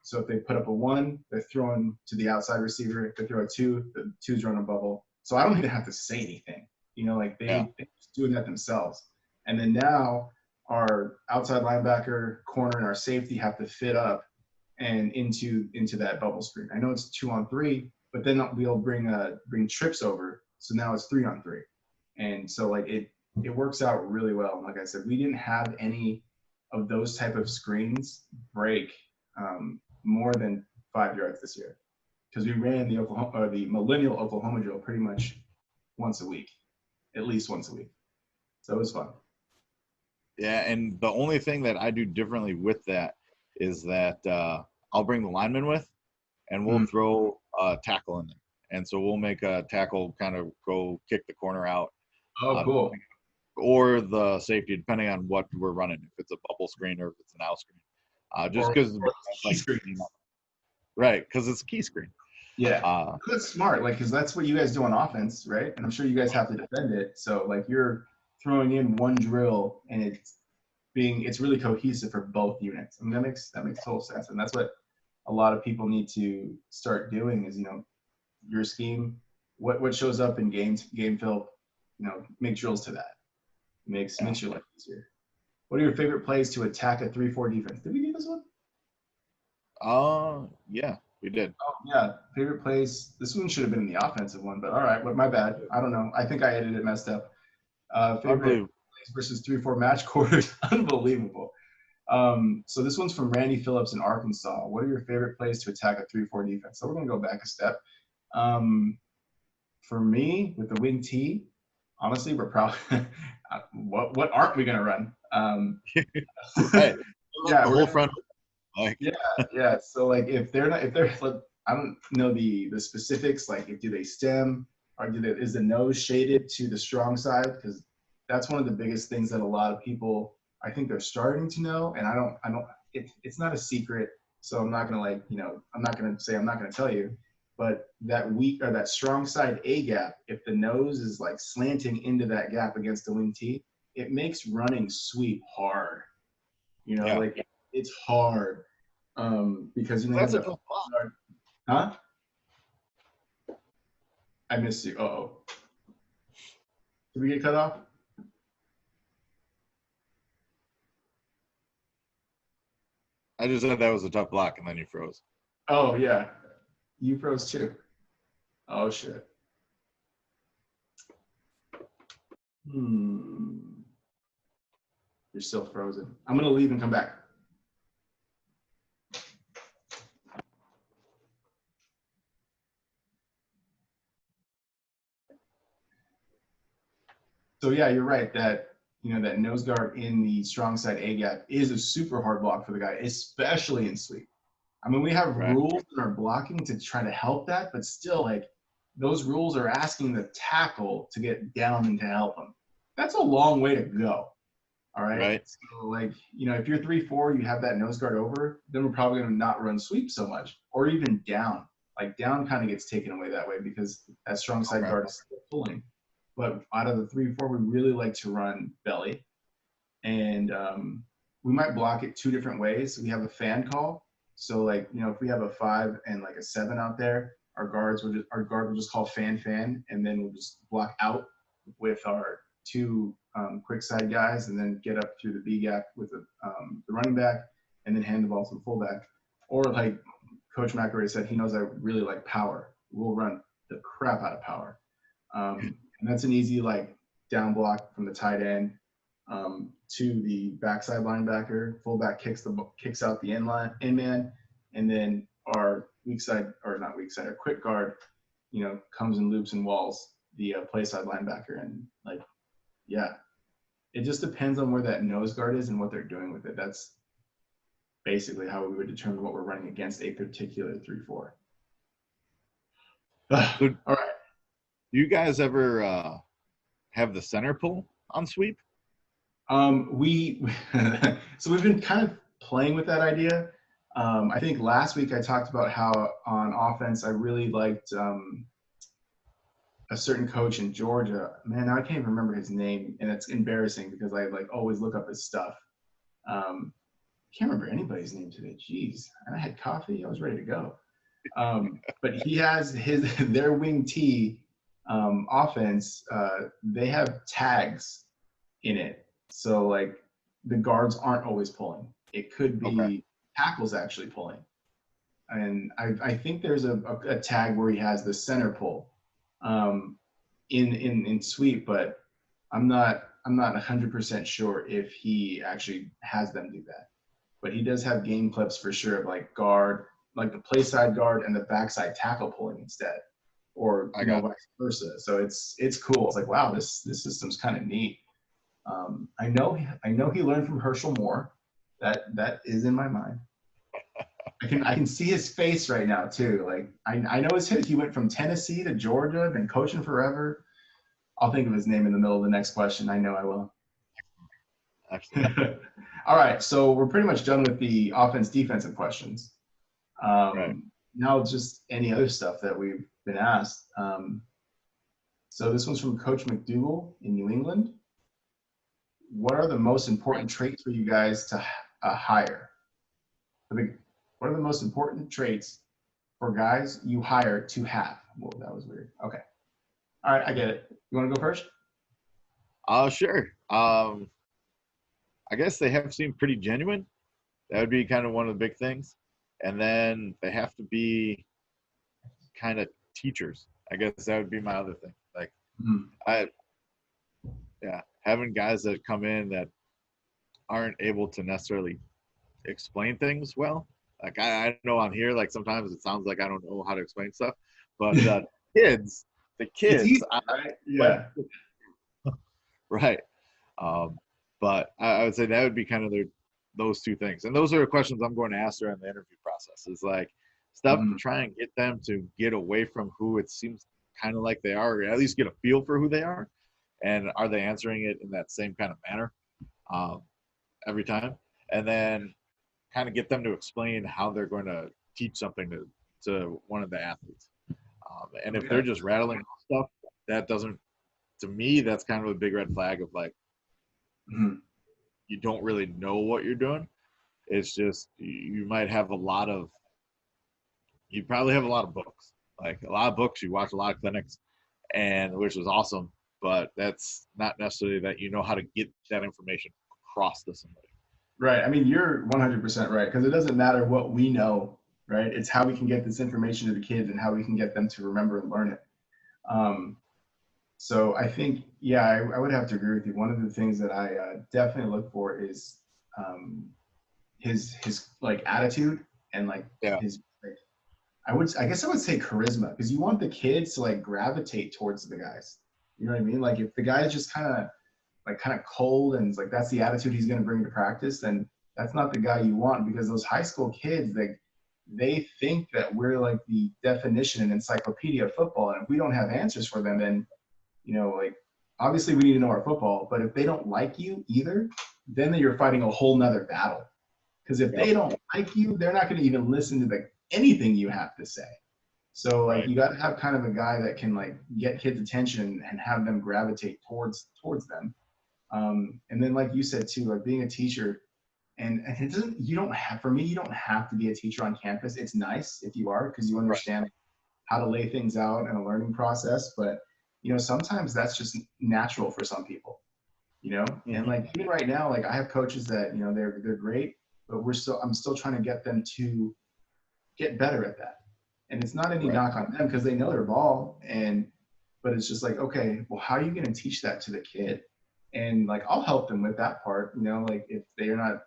So if they put up a 1, they're throwing to the outside receiver. If they throw a 2, the 2's running a bubble. So I don't even have to say anything. You know, like they're just doing that themselves. And then now our outside linebacker, corner, and our safety have to fit up and into that bubble screen. I know it's 2-on-3, but then we'll bring trips over. So now it's 3-on-3. And so like it works out really well. And like I said, we didn't have any of those type of screens break more than 5 yards this year, because we ran the Millennial Oklahoma drill pretty much once a week, at least once a week. So it was fun. Yeah, and the only thing that I do differently with that is that I'll bring the lineman with, and we'll throw a tackle in there. And so we'll make a tackle kind of go kick the corner out. Oh, cool. Or the safety, depending on what we're running, if it's a bubble screen or if it's an out screen. Just because, like, right? Because it's a key screen. Yeah, that's smart. Like, because that's what you guys do on offense, right? And I'm sure you guys have to defend it. So, like, you're throwing in one drill, and it's really cohesive for both units. I mean, that makes total sense, and that's what a lot of people need to start doing. Is, you know, your scheme, what shows up in game film, you know, make drills to that. Makes your life easier. What are your favorite plays to attack a 3-4 defense? Did we do this one? Yeah, we did. Oh, yeah. Favorite plays. This one should have been in the offensive one, but all right. But my bad. I don't know. I think I edited it messed up. Favorite plays versus 3-4 match quarters. Unbelievable. So this one's from Randy Phillips in Arkansas. What are your favorite plays to attack a 3-4 defense? So we're going to go back a step. For me, with the wing T, honestly, we're probably what aren't we gonna run? Hey, yeah, the whole front. Like, yeah. So like, if they're like, I don't know the specifics. Like, do they stem, or is the nose shaded to the strong side? Because that's one of the biggest things that a lot of people, I think, they're starting to know. And I don't. It's not a secret. So I'm not gonna, like, you know, I'm not gonna tell you. But that weak or that strong side A gap, if the nose is like slanting into that gap against the wing T, it makes running sweep hard. You know, like it's hard because, you know, That's you have the huh? I missed you. Uh-oh. Did we get cut off? I just said that was a tough block, and then you froze. Oh yeah, you froze too. Oh shit. You're still frozen. I'm gonna leave and come back. So yeah, you're right that that nose guard in the strong side A gap is a super hard block for the guy, especially in sweep. I mean, we have Right. rules in our blocking to try to help that, but still, like, those rules are asking the tackle to get down and to help him. That's a long way to go. All right. Right. So, like, if you're 3-4, you have that nose guard over, then we're probably going to not run sweep so much, or even down. Like, down kind of gets taken away that way because that strong side guard is still pulling. But out of the 3-4, we really like to run belly. And we might block it two different ways. We have a fan call. So, like, if we have a 5 and like a 7 out there, our guard will just call fan, and then we'll just block out with our 2 quick side guys, and then get up through the B gap with the running back, and then hand the ball to the fullback. Or, like Coach Mack already said, he knows I really like power. We'll run the crap out of power, and that's an easy like down block from the tight end to the backside linebacker. Fullback kicks out the in man, and then our our quick guard, comes and loops and walls the play side linebacker. And like, yeah, it just depends on where that nose guard is and what they're doing with it. That's basically how we would determine what we're running against a particular 3-4. All right. Do you guys ever have the center pull on sweep? So we've been kind of playing with that idea. I think last week I talked about how on offense I really liked a certain coach in Georgia. Man, now I can't even remember his name, and it's embarrassing because I like always look up his stuff. Can't remember anybody's name today. Jeez, and I had coffee. I was ready to go. But he has their wing T offense. They have tags in it, so like the guards aren't always pulling. It could be tackles actually pulling, and I think there's a tag where he has the center pull in sweep, but I'm not 100% sure if he actually has them do that. But he does have game clips for sure of like guard, like the play side guard and the backside tackle pulling instead, or vice versa. So it's cool. It's like, wow, this system's kind of neat. I know he learned from Herschel Moore. That is in my mind. I can see his face right now too. Like I know his hit. He went from Tennessee to Georgia, been coaching forever. I'll think of his name in the middle of the next question. I know I will. Excellent. All right, so we're pretty much done with the offense-defensive questions. Right. Now just any other stuff that we've been asked. So this one's from Coach McDougall in New England. What are the most important traits for you guys to hire? What are the most important traits for guys you hire to have? Whoa, that was weird. Okay. All right, I get it. You want to go first? Sure. I guess they have to seem pretty genuine. That would be kind of one of the big things. And then they have to be kind of teachers. I guess that would be my other thing. Like, having guys that come in that aren't able to necessarily explain things well. Like, I know on here, like, sometimes it sounds like I don't know how to explain stuff. But the kids, easy, right? Yeah. Right. But I would say that would be kind of those two things. And those are the questions I'm going to ask during the interview process. Is like stuff to try and get them to get away from who it seems kind of like they are, or at least get a feel for who they are. And are they answering it in that same kind of manner every time? And then kind of get them to explain how they're going to teach something to one of the athletes. And if they're just rattling stuff, that doesn't, to me, that's kind of a big red flag of like, you don't really know what you're doing. It's just you might have you probably have a lot of books, like a lot of books. You watch a lot of clinics, and which is awesome, but that's not necessarily that you know how to get that information across to somebody. Right. I mean, you're 100% right, because it doesn't matter what we know, right? It's how we can get this information to the kids and how we can get them to remember and learn it. So I think, I would have to agree with you. One of the things that I definitely look for is his like attitude and like his like, I guess I would say charisma, because you want the kids to like gravitate towards the guys. You know what I mean? Like if the guy is just kind of like kind of cold and it's like that's the attitude he's going to bring to practice, then that's not the guy you want, because those high school kids, they think that we're like the definition and encyclopedia of football, and if we don't have answers for them, then like obviously we need to know our football, but if they don't like you either, then you're fighting a whole nother battle. Because if they don't like you, they're not going to even listen to anything you have to say. So like you got to have kind of a guy that can like get kids' attention and have them gravitate towards them. And then like you said too, like being a teacher, and it doesn't, you don't have to be a teacher on campus. It's nice if you are, because you understand how to lay things out in a learning process. But sometimes that's just natural for some people. And like even right now, like I have coaches that they're great, but I'm still trying to get them to get better at that. And it's not any knock on them, because they know their ball, but it's just like, okay, well, how are you going to teach that to the kid? And like I'll help them with that part, like if they're not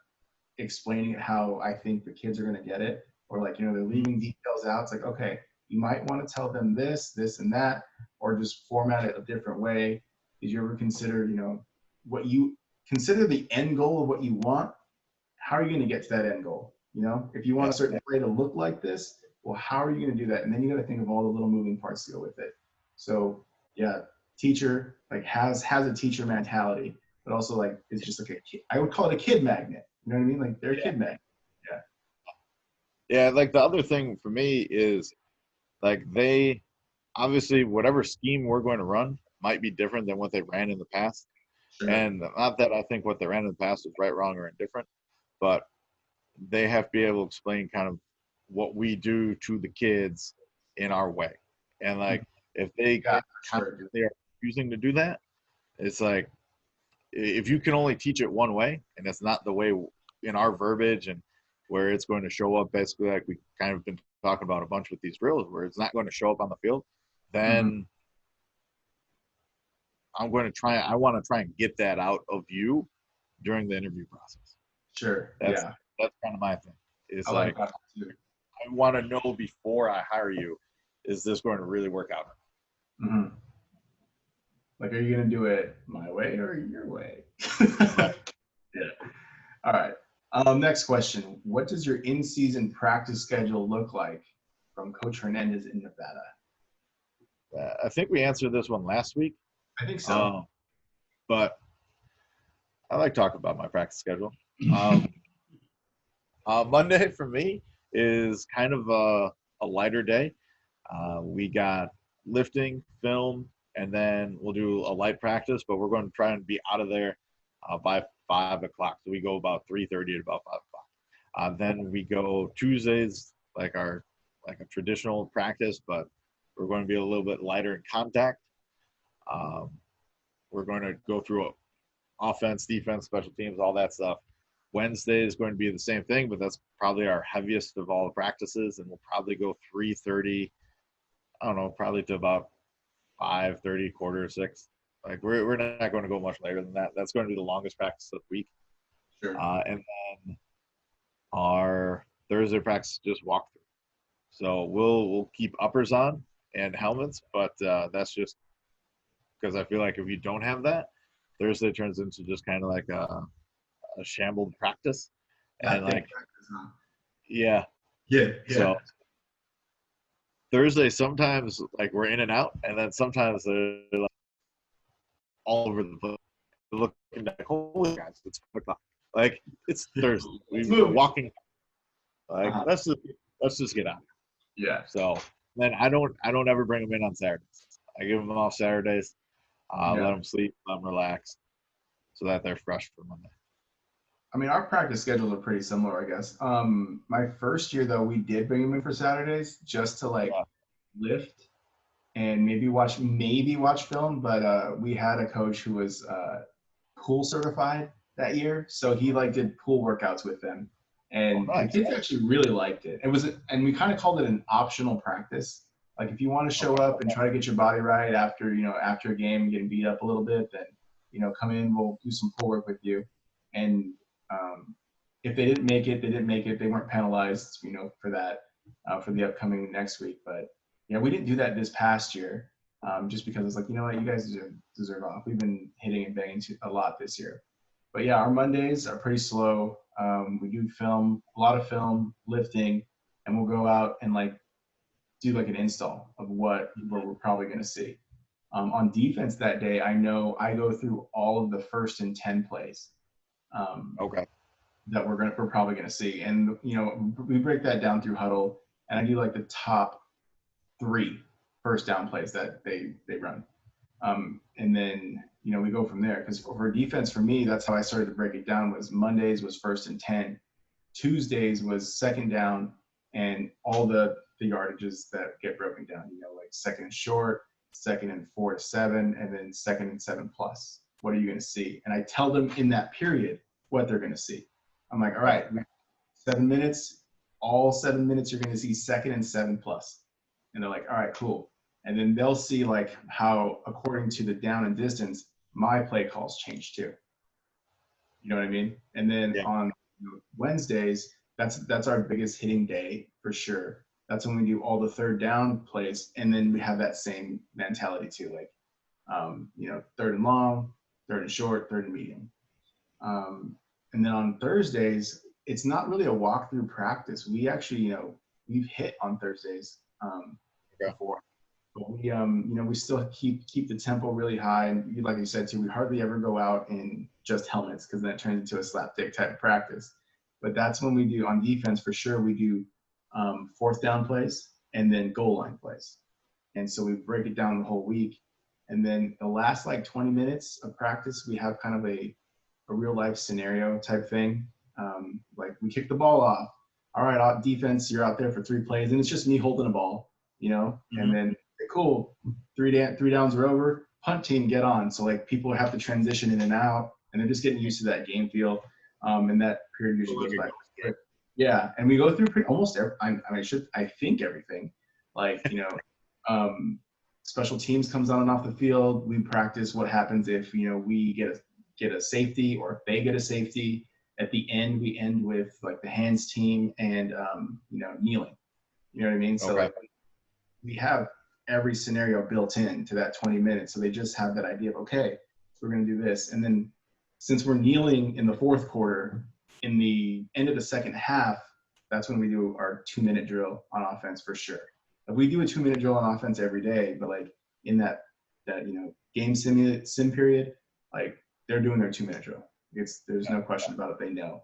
explaining it how I think the kids are going to get it, or like they're leaving details out. It's like, okay, you might want to tell them this and that, or just format it a different way. Did you ever consider what you consider the end goal of what you want? How are you going to get to that end goal? If you want a certain play to look like this, well, how are you going to do that? And then you got to think of all the little moving parts to go with it. So yeah, teacher like has a teacher mentality, but also like it's just like a kid. I would call it a kid magnet. You know what I mean? Like they're a kid magnet. Yeah, like the other thing for me is like they obviously whatever scheme we're going to run might be different than what they ran in the past. Sure. And not that I think what they ran in the past was right, wrong, or indifferent, but they have to be able to explain kind of what we do to the kids in our way. And like if they they are refusing to do that, it's like if you can only teach it one way, and it's not the way in our verbiage and where it's going to show up basically like we kind of been talking about a bunch with these drills, where it's not going to show up on the field, then I want to try and get that out of you during the interview process. Sure. That's kind of my thing. It's I like that too. I want to know before I hire you, is this going to really work out? Like, are you going to do it my way or your way? Yeah. All right. Next question. What does your in-season practice schedule look like from Coach Hernandez in Nevada? I think we answered this one last week. I think so. But I like talking about my practice schedule. Monday for me is kind of a lighter day. We got lifting, film, and then we'll do a light practice, but we're going to try and be out of there by 5 o'clock. So we go about 3:30 to about 5 o'clock. Then we go Tuesdays, like a traditional practice, but we're going to be a little bit lighter in contact. We're going to go through offense, defense, special teams, all that stuff. Wednesday is going to be the same thing, but that's probably our heaviest of all the practices, and we'll probably go 3:30, I don't know, probably to about 5:30, 5:45. Like we're not going to go much later than that. That's going to be the longest practice of the week. Sure. And then our Thursday practice is just walkthrough. So we'll keep uppers on and helmets, but that's just because I feel like if you don't have that, Thursday turns into just kind of like a shambled practice. And like, yeah. So Thursday, sometimes like we're in and out, and then sometimes they're like all over the place. Looking like, holy guys, it's 5 o'clock. Like it's Thursday. We're walking. Like let's just get out. Yeah. So then I don't ever bring them in on Saturdays. I give them off Saturdays. Let them sleep, let them relax, so that they're fresh for Monday. I mean, our practice schedules are pretty similar, I guess. My first year, though, we did bring them in for Saturdays just to like lift and maybe watch film. But we had a coach who was pool certified that year, so he like did pool workouts with them, and the kids actually really liked it. And we kind of called it an optional practice. Like if you want to show up and try to get your body right after a game and getting beat up a little bit, then come in, we'll do some pool work with you. And if they didn't make it, they didn't make it. They weren't penalized, for that, for the upcoming next week. But we didn't do that this past year. just because it's like, you know what, you guys deserve off. We've been hitting and banging a lot this year. But yeah, our Mondays are pretty slow. We do film, a lot of film, lifting, and we'll go out and like do like an install of what we're probably going to see. On defense that day, I know I go through all of the 1st and 10 plays Okay. that we're probably going to see, and you know we break that down through huddle, and I do like the top 3 first down plays that they run, and then you know we go from there. Because for defense, for me, that's how I started to break it down. Was Mondays was 1st and 10, Tuesdays was 2nd down, and all the yardages that get broken down. You know, like 2nd and short, 2nd and 4 to 7, and then 2nd and 7 plus. What are you going to see? And I tell them in that period what they're going to see. I'm like, all right, 7 minutes, all 7 minutes you're going to see 2nd and 7 plus. And they're like, all right, cool. And then they'll see like how, according to the down and distance, my play calls change too. You know what I mean? And then on Wednesdays, that's our biggest hitting day for sure. That's when we do all the 3rd down plays, and then we have that same mentality too, like you know, 3rd and long, 3rd and short, 3rd and medium. And then on Thursdays, it's not really a walkthrough practice. We actually, you know, we've hit on Thursdays before. But we, you know, we still keep the tempo really high. And like you said too, we hardly ever go out in just helmets because then it turns into a slapdick type of practice. But that's when we do on defense for sure. We do 4th down plays and then goal line plays. And so we break it down the whole week. And then the last like 20 minutes of practice, we have kind of a real life scenario type thing. Like we kick the ball off. All right, defense, you're out there for 3 plays, and it's just me holding the ball, you know. And then cool, 3 downs are over. Punt team, get on. So like people have to transition in and out, and they're just getting used to that game feel. And that period usually goes by. Yeah, and we go through almost every. I think everything. Like you know, special teams comes on and off the field. We practice what happens if you know we get a safety or if they get a safety. At the end, we end with like the hands team and you know kneeling. You know what I mean? So like we have every scenario built in to that 20 minutes. So they just have that idea of okay, we're going to do this, and then since we're kneeling in the 4th quarter, in the end of the 2nd half, that's when we do our 2-minute drill on offense for sure. Like we do a 2-minute drill on offense every day, but like in that you know game sim period, like they're doing their 2-minute drill. There's no question about it. They know.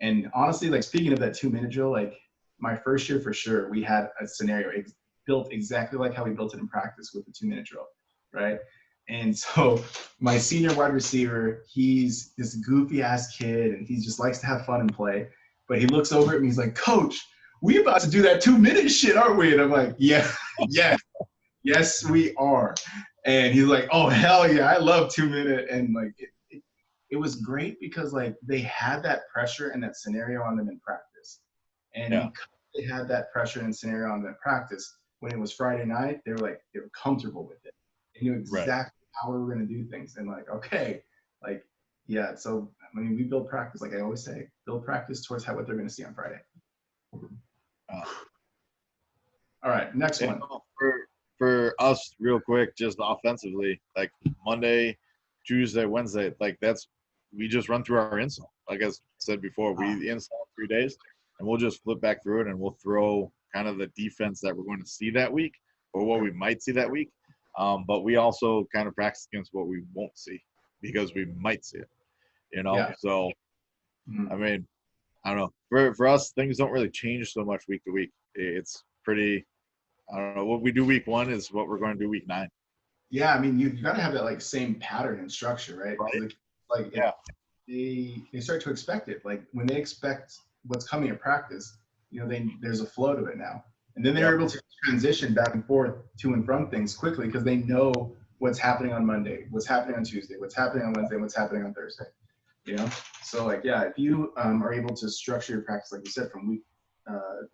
And honestly, like speaking of that 2-minute drill, like my first year for sure, we had a scenario built exactly like how we built it in practice with the 2-minute drill, right? And so my senior wide receiver, he's this goofy ass kid, and he just likes to have fun and play. But he looks over at me, he's like, "Coach, we about to do that 2-minute shit, aren't we?" And I'm like, "Yeah, yes, we are." And he's like, "Oh hell yeah, I love 2-minute." And like it was great because like they had that pressure and that scenario on them in practice, and because they had that pressure and scenario on them in practice, when it was Friday night, they were comfortable with it. They knew exactly how we were going to do things, and like okay, like yeah. So I mean, we build practice, like I always say, build practice towards what they're going to see on Friday. All right, next one. For us, real quick, just offensively, like Monday, Tuesday, Wednesday, like we just run through our install. Like I said before, we install 3 days, and we'll just flip back through it, and we'll throw kind of the defense that we're going to see that week or what we might see that week. But we also kind of practice against what we won't see because we might see it, you know? Yeah. So, I mean, I don't know. For us, things don't really change so much week to week. It's pretty, I don't know. What we do week 1 is what we're going to do week 9. Yeah, I mean, you've got to have that like same pattern and structure, right? Like yeah. They start to expect it. Like when they expect what's coming at practice, you know, there's a flow to it now. And then they're able to transition back and forth to and from things quickly because they know what's happening on Monday, what's happening on Tuesday, what's happening on Wednesday, what's happening on Thursday. You know? So like, yeah, if you are able to structure your practice, like you said, from week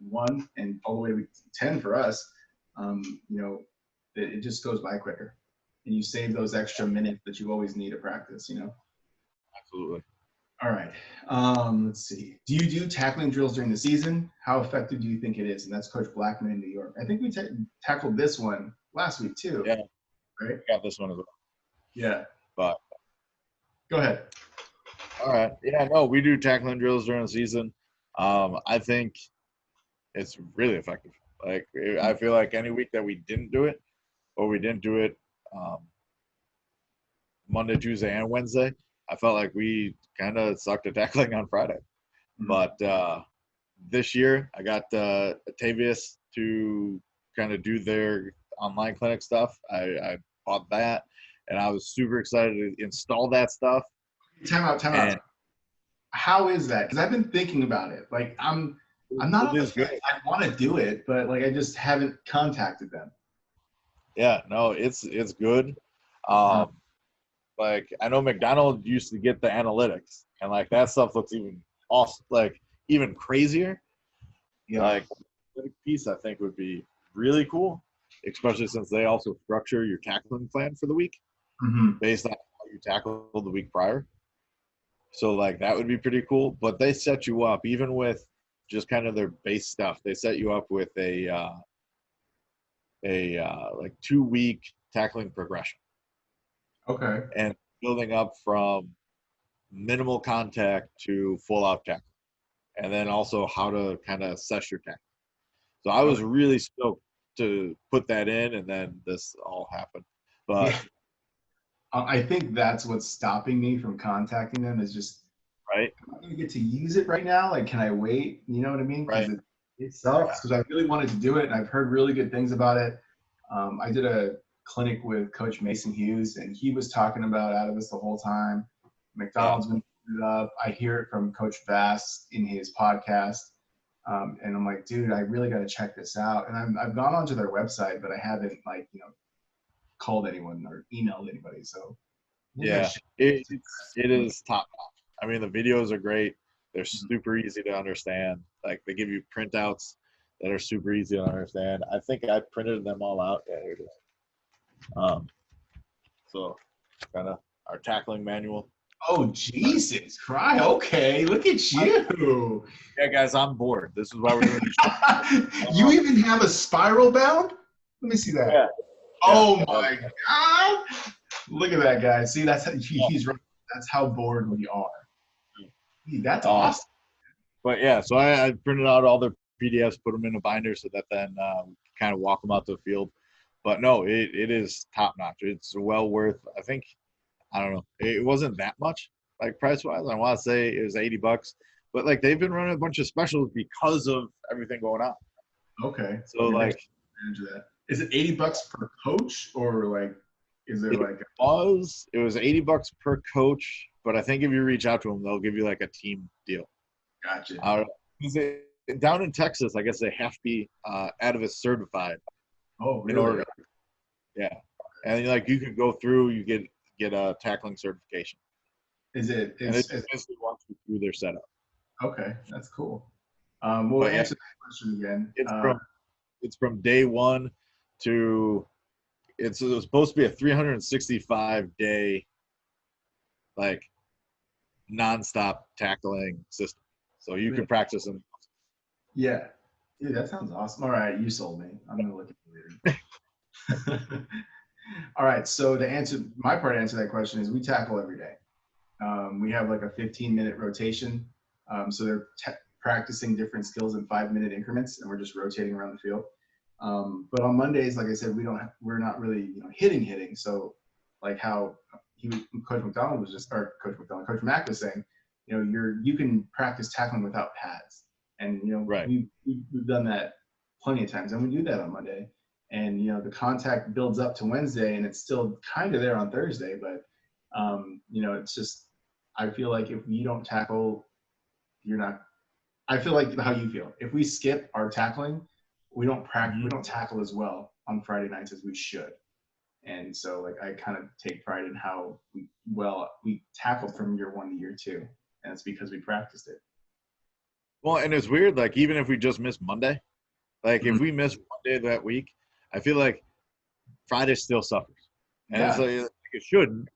1 and all the way to week 10 for us, you know, it just goes by quicker. And you save those extra minutes that you always need to practice, you know? Absolutely. All right. Let's see. Do you do tackling drills during the season? How effective do you think it is? And that's Coach Blackman in New York. I think we tackled this one last week too. Yeah. right? got this one as well. Yeah. But Go ahead. all right, yeah, no, we do tackling drills during the season. I think it's really effective. Like I feel like any week that we didn't do it, or we didn't do it um, Monday, Tuesday, and Wednesday, I felt like we kind of sucked at tackling on Friday. Mhm. But this year, I got Atavius to kind of do their online clinic stuff. I bought that, and I was super excited to install that stuff. Time out. And How is that? Because I've been thinking about it. Like I'm not on it the is good. fence. I want to do it, but like I just haven't contacted them. Yeah, no, it's good. Um, like I know McDonald used to get the analytics, and like that stuff looks even awesome, like even crazier. Yeah. Like the piece I think would be really cool, especially since they also structure your tackling plan for the week Mm-hmm. based on how you tackled the week prior. So like that would be pretty cool. But they set you up even with just kind of their base stuff. They set you up with a like 2 week tackling progression Okay. and building up from minimal contact to full out tackle, and then also how to kind of assess your tackle. So I was Okay. really stoked to put that in, and then this all happened. But Yeah. I think that's what's stopping me from contacting them is just right, I'm not gonna get to use it right now. Like, can I wait? You know what I mean? Because right, it sucks because I really wanted to do it and I've heard really good things about it. I did a clinic with Coach Mason Hughes and he was talking about Atavis the whole time. yeah, McDonald's been putting it up. I hear it from Coach Bass in his podcast. And I'm like, dude, I really got to check this out. And I've gone onto their website, but I haven't called anyone or emailed anybody. So maybe I yeah. should. It is top notch. I mean, the videos are great. They're super easy to understand. Like they give you printouts that are super easy to understand. I think I printed them all out. Yeah, here it is. So kind of our tackling manual. Oh, Jesus Christ. Okay, look at you. Yeah, guys, I'm bored. This is why we're doing this. You even have a spiral bound? Let me see that. Yeah. Oh Yeah. my God. Look at that guy. See, that's how, he's right. That's how bored we are. Gee, that's awesome. But yeah, so I printed out all their PDFs, put them in a binder so that then kind of walk them out to the field. But no, it is top notch. It's well worth. I think I don't know. It wasn't that much like price wise. I want to say it was $80, but like they've been running a bunch of specials because of everything going on. Okay. So Maybe I like should manage that. Is it $80 per coach or like is there like it was $80 per coach, but I think if you reach out to them, they'll give you like a team deal. gotcha. Down in Texas, I guess they have to be Atavis certified Oh, in really? order. Yeah, and like you can go through, you get a tackling certification, Is it and it it's basically walks you through their setup. okay, that's cool. We'll But yeah, answer that question again. it's from day one to it's supposed to be a 365-day like nonstop tackling system, so you can practice them. Yeah. Dude, that sounds awesome. All right, you sold me. I'm gonna look at it later. All right, so to answer that question is we tackle every day. We have like a 15-minute rotation. So they're practicing different skills in 5-minute increments, and we're just rotating around the field. But on Mondays, like I said, we're not really hitting. So like how Coach McDonald was just or Coach Mack was saying, you can practice tackling without pads, and Right. we've done that plenty of times, and we do that on Monday. And the contact builds up to Wednesday, and it's still kind of there on Thursday. But it's just I feel like if you don't tackle, you're not. I feel like how you feel. If we skip our tackling, we don't practice. We don't tackle as well on Friday nights as we should. And so, like, I kind of take pride in how we tackled from year 1 to year 2, and it's because we practiced it. Well, and it's weird. Like even if we just miss Monday, like if we miss Monday that week, I feel like Friday still suffers, and it's like it shouldn't.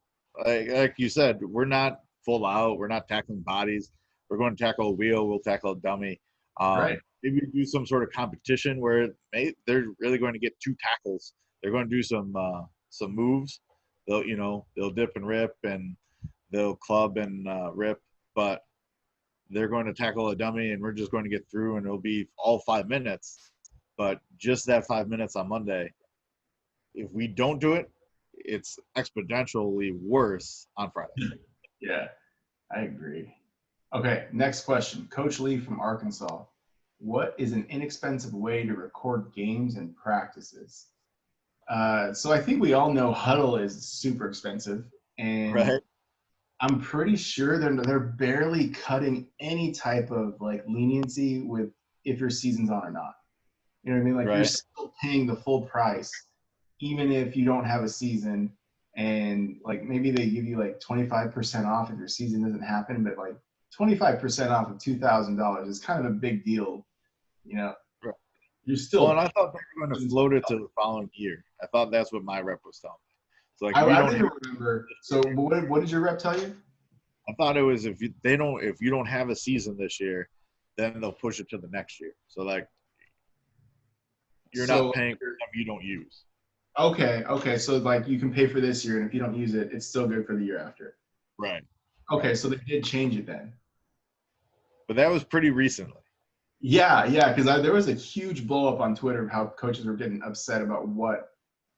Like you said, we're not full out. We're not tackling bodies. We're going to tackle a wheel. We'll tackle a dummy. Right. Maybe do some sort of competition where they're really going to get 2 tackles. They're going to do some some moves. They'll dip and rip and they'll club and rip, but they're going to tackle a dummy and we're just going to get through and it'll be all 5 minutes. But just that 5 minutes on Monday, if we don't do it, it's exponentially worse on Friday. Yeah, I agree. Okay, next question. Coach Lee from Arkansas. What is an inexpensive way to record games and practices? So I think we all know Huddle is super expensive, and Right. I'm pretty sure they're barely cutting any type of like leniency with if your season's on or not. You know what I mean? Like you're Right. still paying the full price, even if you don't have a season. And like maybe they give you like 25% off if your season doesn't happen, but like 25% off of $2,000 is kind of a big deal. You know, Right. you're Well, still. and I thought they were going to float it to the following year. I thought that's what my rep was telling me. So like, if you I don't, didn't remember. So what did your rep tell you? I thought it was if you don't have a season this year, then they'll push it to the next year. So like, you're not So paying for something you don't use. okay. So like you can pay for this year, and if you don't use it, it's still good for the year after. Right. Okay, Right. so they did change it then. But that was pretty recently. Yeah, because there was a huge blow up on Twitter of how coaches were getting upset about what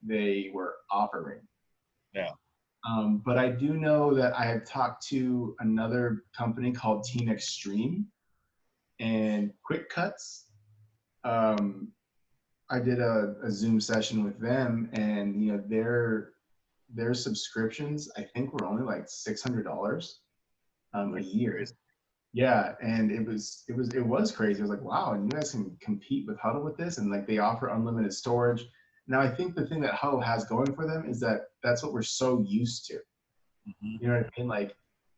they were offering. Yeah. But I do know that I have talked to another company called Team Extreme and Quick Cuts. I did a Zoom session with them, and their subscriptions I think were only like $600 a year. Yeah, and it was crazy. I was like, wow, and you guys can compete with Huddle with this, and like they offer unlimited storage. Now I think the thing that Huddle has going for them is that that's what we're so used to. Mm-hmm. You know what I mean? Like,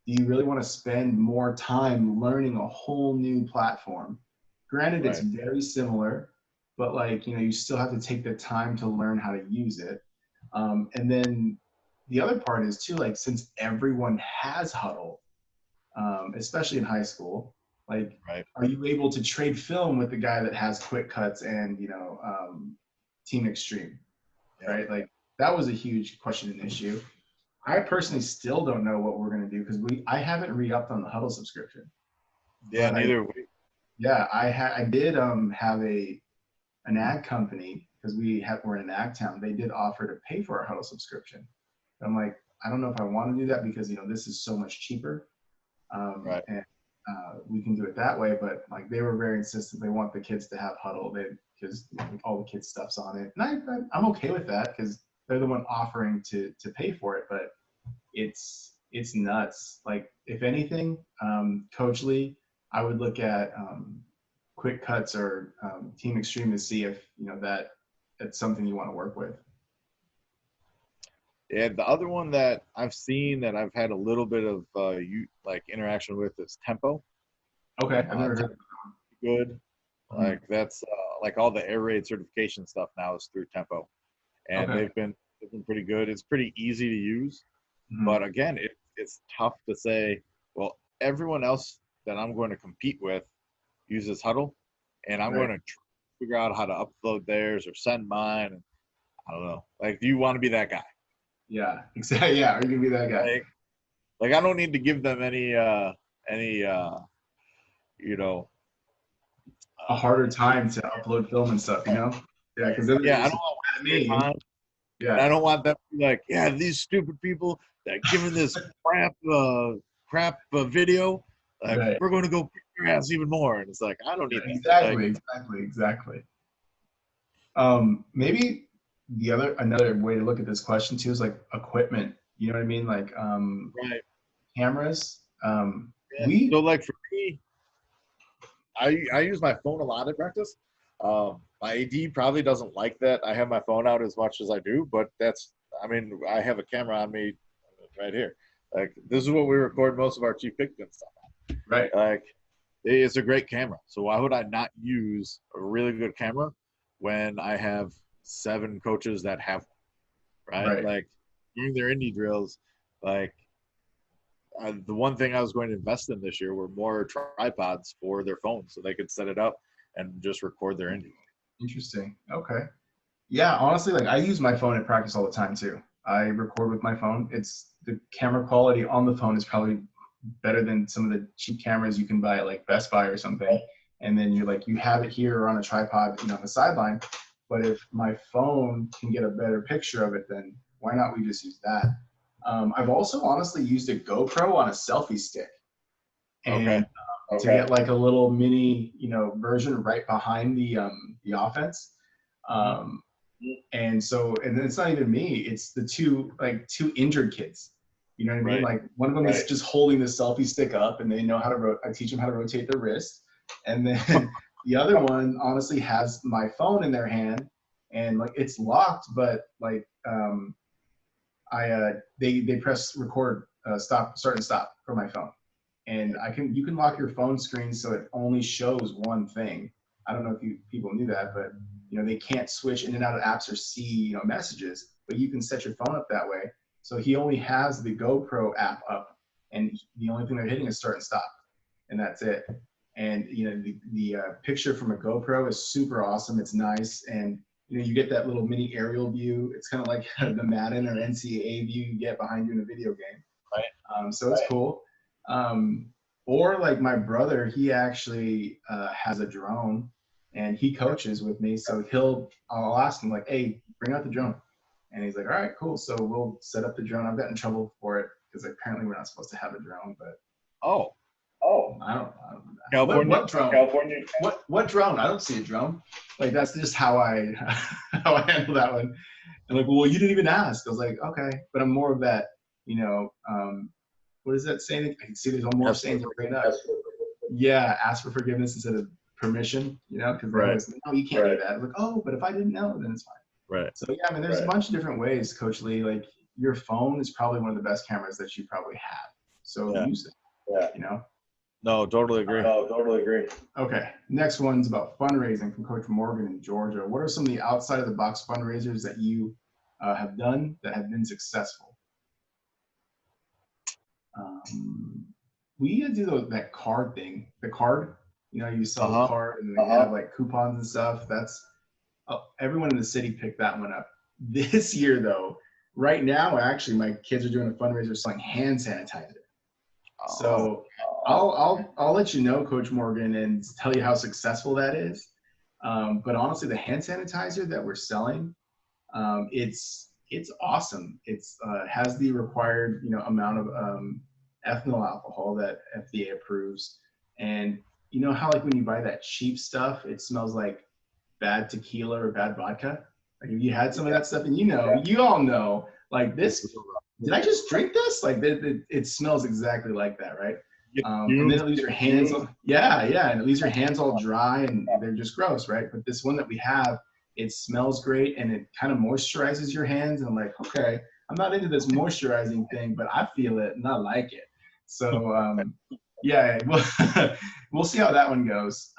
do you really want to spend more time learning a whole new platform? Granted, it's Right. very similar, but like, you still have to take the time to learn how to use it. And then the other part is too, like, since everyone has Huddle, especially in high school, like, Right. are you able to trade film with the guy that has Quick Cuts and, Team Extreme, Yeah. right? Like, that was a huge question and issue. I personally still don't know what we're gonna do because I haven't re-upped on the Huddle subscription. Yeah. But Neither. I did have an ag company because we're in an ag town. They did offer to pay for our Huddle subscription. I'm like, I don't know if I want to do that because this is so much cheaper, Right. and we can do it that way. But like they were very insistent. They want the kids to have Huddle because all the kids' stuff's on it, and I'm okay with that because they're the one offering to pay for it. But it's nuts. Like if anything, Coach Lee, I would look at Quick Cuts or Team Extreme to see if that's something you want to work with. Yeah. The other one that I've seen that I've had a little bit of interaction with is Tempo. Okay, I've never heard. Good. Mm-hmm. Like that's like all the air raid certification stuff now is through Tempo, and Okay. they've been pretty good. It's pretty easy to use, Mm-hmm. but again, it's tough to say. Well, everyone else that I'm going to compete with uses Huddle, and I'm Right. going to figure out how to upload theirs or send mine. And I don't know. Like, do you want to be that guy? Yeah, exactly. Yeah, are you gonna be that guy? Like I don't need to give them any A harder time to upload film and stuff, Yeah, because then yeah, I it's don't want at me. time. Yeah. And I don't want them to be like, yeah, these stupid people that giving this crap video, like Right. we're going to go kick your ass even more. And it's like, I don't need Exactly. Maybe another way to look at this question too is like equipment. You know what I mean? Like right. cameras. Yeah. So like for me, I use my phone a lot at practice. My AD probably doesn't like that I have my phone out as much as I do, but I have a camera on me right here. Like this is what we record most of our Chief Pickton stuff on. Right. Like it's a great camera. So why would I not use a really good camera when I have 7 coaches that have one, right? Like during their indie drills, like the one thing I was going to invest in this year were more tripods for their phones so they could set it up and just record their indie. Interesting. Okay. Yeah, honestly, like I use my phone at practice all the time too. I record with my phone. It's the camera quality on the phone is probably better than some of the cheap cameras you can buy at like Best Buy or something. And then you're like, you have it here or on a tripod, on the sideline. But if my phone can get a better picture of it, then why not we just use that? I've also honestly used a GoPro on a selfie stick, Okay. and to get like a little mini, version right behind the offense. Um, and then it's not even me, it's the two injured kids. You know what I mean? Right. Like one of them is just holding the selfie stick up and they know how to, I teach them how to rotate their wrist. And then the other one honestly has my phone in their hand and like it's locked, but like, they press record, start and stop for my phone. And you can lock your phone screen so it only shows one thing. I don't know if people knew that, but they can't switch in and out of apps or see messages, but you can set your phone up that way. So he only has the GoPro app up, and the only thing they're hitting is start and stop, and that's it. And the picture from a GoPro is super awesome. It's nice, and you get that little mini aerial view. It's kind of like the Madden or NCAA view you get behind you in a video game. Right. So it's cool. Or like my brother, he actually has a drone and he coaches with me. So I'll ask him like, hey, bring out the drone. And he's like, all right, cool. So we'll set up the drone. I've gotten in trouble for it because apparently we're not supposed to have a drone, but Oh, I don't know. California. What drone? California. What drone? I don't see a drone. Like that's just how I how I handle that one. And like, well, you didn't even ask. I was like, okay, but I'm more of that, what is that saying? I can see there's more sayings right now. Yeah, ask for forgiveness instead of permission, because they always, no, you can't do that. I was like, oh, but if I didn't know, then it's fine. Right. So yeah, I mean, there's a bunch of different ways, Coach Lee. Like your phone is probably one of the best cameras that you probably have. So use it. Yeah. No, totally agree. Okay, next one's about fundraising from Coach Morgan in Georgia. What are some of the outside of the box fundraisers that you have done that have been successful? We do that card thing. The card, you sell a card and they have like coupons and stuff. Everyone in the city picked that one up. This year, though, right now, actually, my kids are doing a fundraiser selling hand sanitizer. So I'll let you know, Coach Morgan, and tell you how successful that is. But honestly, the hand sanitizer that we're selling, it's awesome. It's has the required amount of ethanol alcohol that FDA approves, and you know how like when you buy that cheap stuff, it smells like bad tequila or bad vodka. Like if you had some of that stuff, and you all know, like this. Did I just drink this? Like it smells exactly like that, right? And then it leaves your hands. And it leaves your hands all dry and they're just gross, right? But this one that we have, it smells great and it kind of moisturizes your hands. And I'm like, okay, I'm not into this moisturizing thing, but I feel it and I like it. So we'll see how that one goes.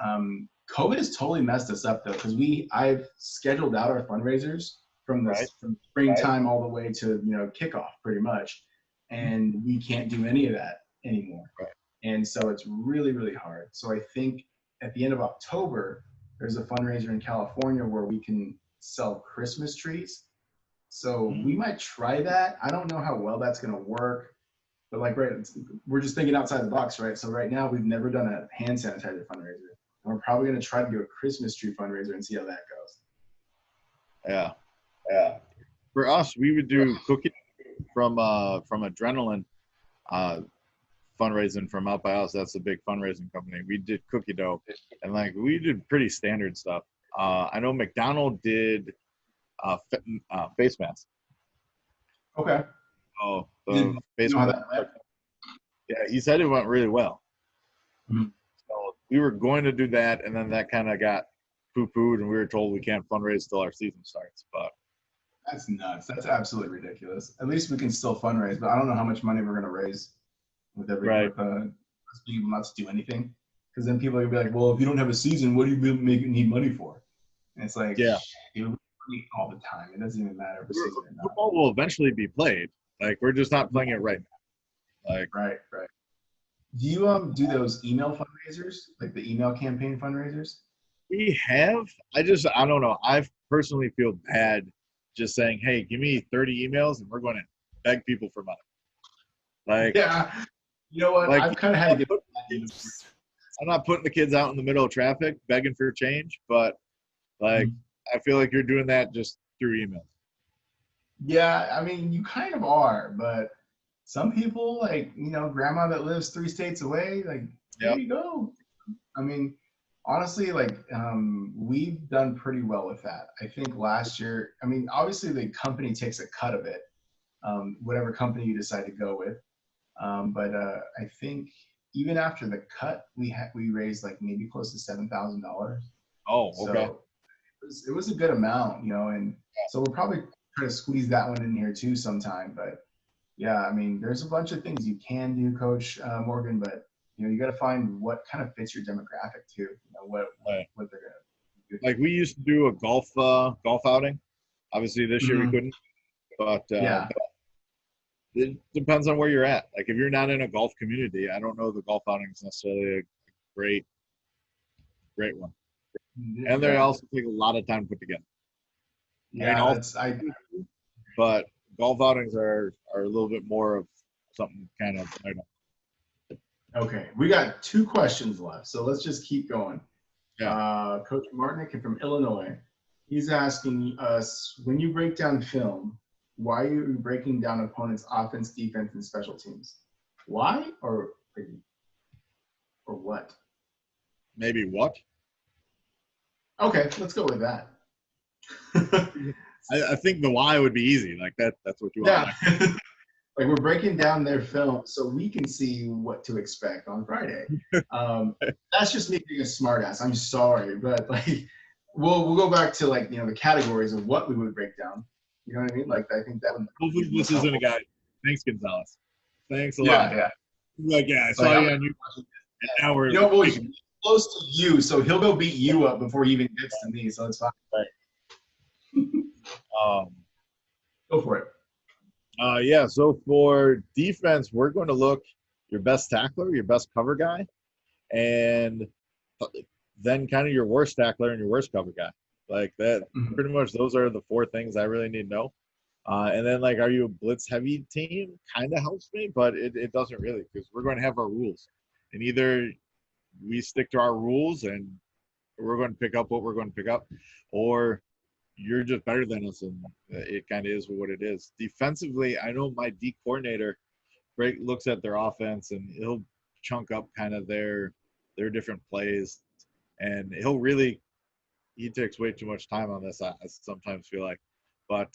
COVID has totally messed us up though, because I've scheduled out our fundraisers from springtime all the way to kickoff pretty much, and we can't do any of that anymore. Right. And so it's really, really hard. So I think at the end of October, there's a fundraiser in California where we can sell Christmas trees. So we might try that. I don't know how well that's going to work, but we're just thinking outside the box, right? So right now we've never done a hand sanitizer fundraiser. We're probably going to try to do a Christmas tree fundraiser and see how that goes. Yeah. For us, we would do cookie from Adrenaline, fundraising from out by us. That's a big fundraising company. We did cookie dough, and we did pretty standard stuff. I know McDonald did face masks. Okay. Oh, the face mask. Yeah, he said it went really well. Mm-hmm. So we were going to do that, and then that kind of got poo-pooed, and we were told we can't fundraise till our season starts. But that's nuts. That's absolutely ridiculous. At least we can still fundraise, but I don't know how much money we're going to raise with us being able not to do anything. Because then people are going to be like, well, if you don't have a season, what do you need money for? And it's like, all the time. It doesn't even matter if the season or not. Football will eventually be played. We're just not playing it right now. Right. Do you do those email fundraisers, like the email campaign fundraisers? We have. I don't know. I've personally feel bad just saying, hey, give me 30 emails and we're going to beg people for money. Like, Yeah. You know what? like I've kind of had to get. I'm not putting the kids out in the middle of traffic begging for change, but like, I feel like you're doing that just through email. Yeah, I mean, you kind of are, but some people, like, grandma that lives 3 states away, like, there Yep. you go. I mean, honestly, like, we've done pretty well with that. I think last year, I mean, obviously the company takes a cut of it, whatever company you decide to go with. But I think even after the cut, we raised like maybe close to $7,000. Oh, okay. So it was a good amount, and so we'll probably try to squeeze that one in here too sometime. But yeah, I mean, there's a bunch of things you can do, Coach Morgan, but you got to find what kind of fits your demographic too. What they're gonna do. Like we used to do a golf outing. Obviously, this year we couldn't, but Yeah. it depends on where you're at. Like if you're not in a golf community, I don't know the golf outing is necessarily a great one. And they also take a lot of time to put together. Yeah, but golf outings are a little bit more of something kind of. I don't know. Okay, we got 2 questions left, so let's just keep going. Yeah. Coach Martinick from Illinois, he's asking us, when you break down film, why are you breaking down opponents' offense, defense, and special teams? Why or what? Maybe what? Okay, let's go with that. I think the why would be easy. Like that's what you want. Yeah. Like we're breaking down their film so we can see what to expect on Friday. That's just me being a smartass. I'm sorry, but like we'll go back to like the categories of what we would break down. You know what I mean? Like I think that would. Hopefully this isn't a guy. Thanks, Gonzalez. Thanks a lot. Yeah. Like I saw you on YouTube. And now we're he's close to you, so he'll go beat you up before he even gets to me. So it's fine. Go for it. Yeah, so for defense, we're going to look your best tackler, your best cover guy, and then kind of your worst tackler and your worst cover guy. Like that, pretty much those are the 4 things I really need to know. And then, like, are you a blitz-heavy team? Kind of helps me, but it doesn't really because we're going to have our rules. And either we stick to our rules and we're going to pick up what we're going to pick up, or you're just better than us, and it kind of is what it is. Defensively, I know my D coordinator looks at their offense, and he'll chunk up kind of their different plays, and he takes way too much time on this, I sometimes feel like. But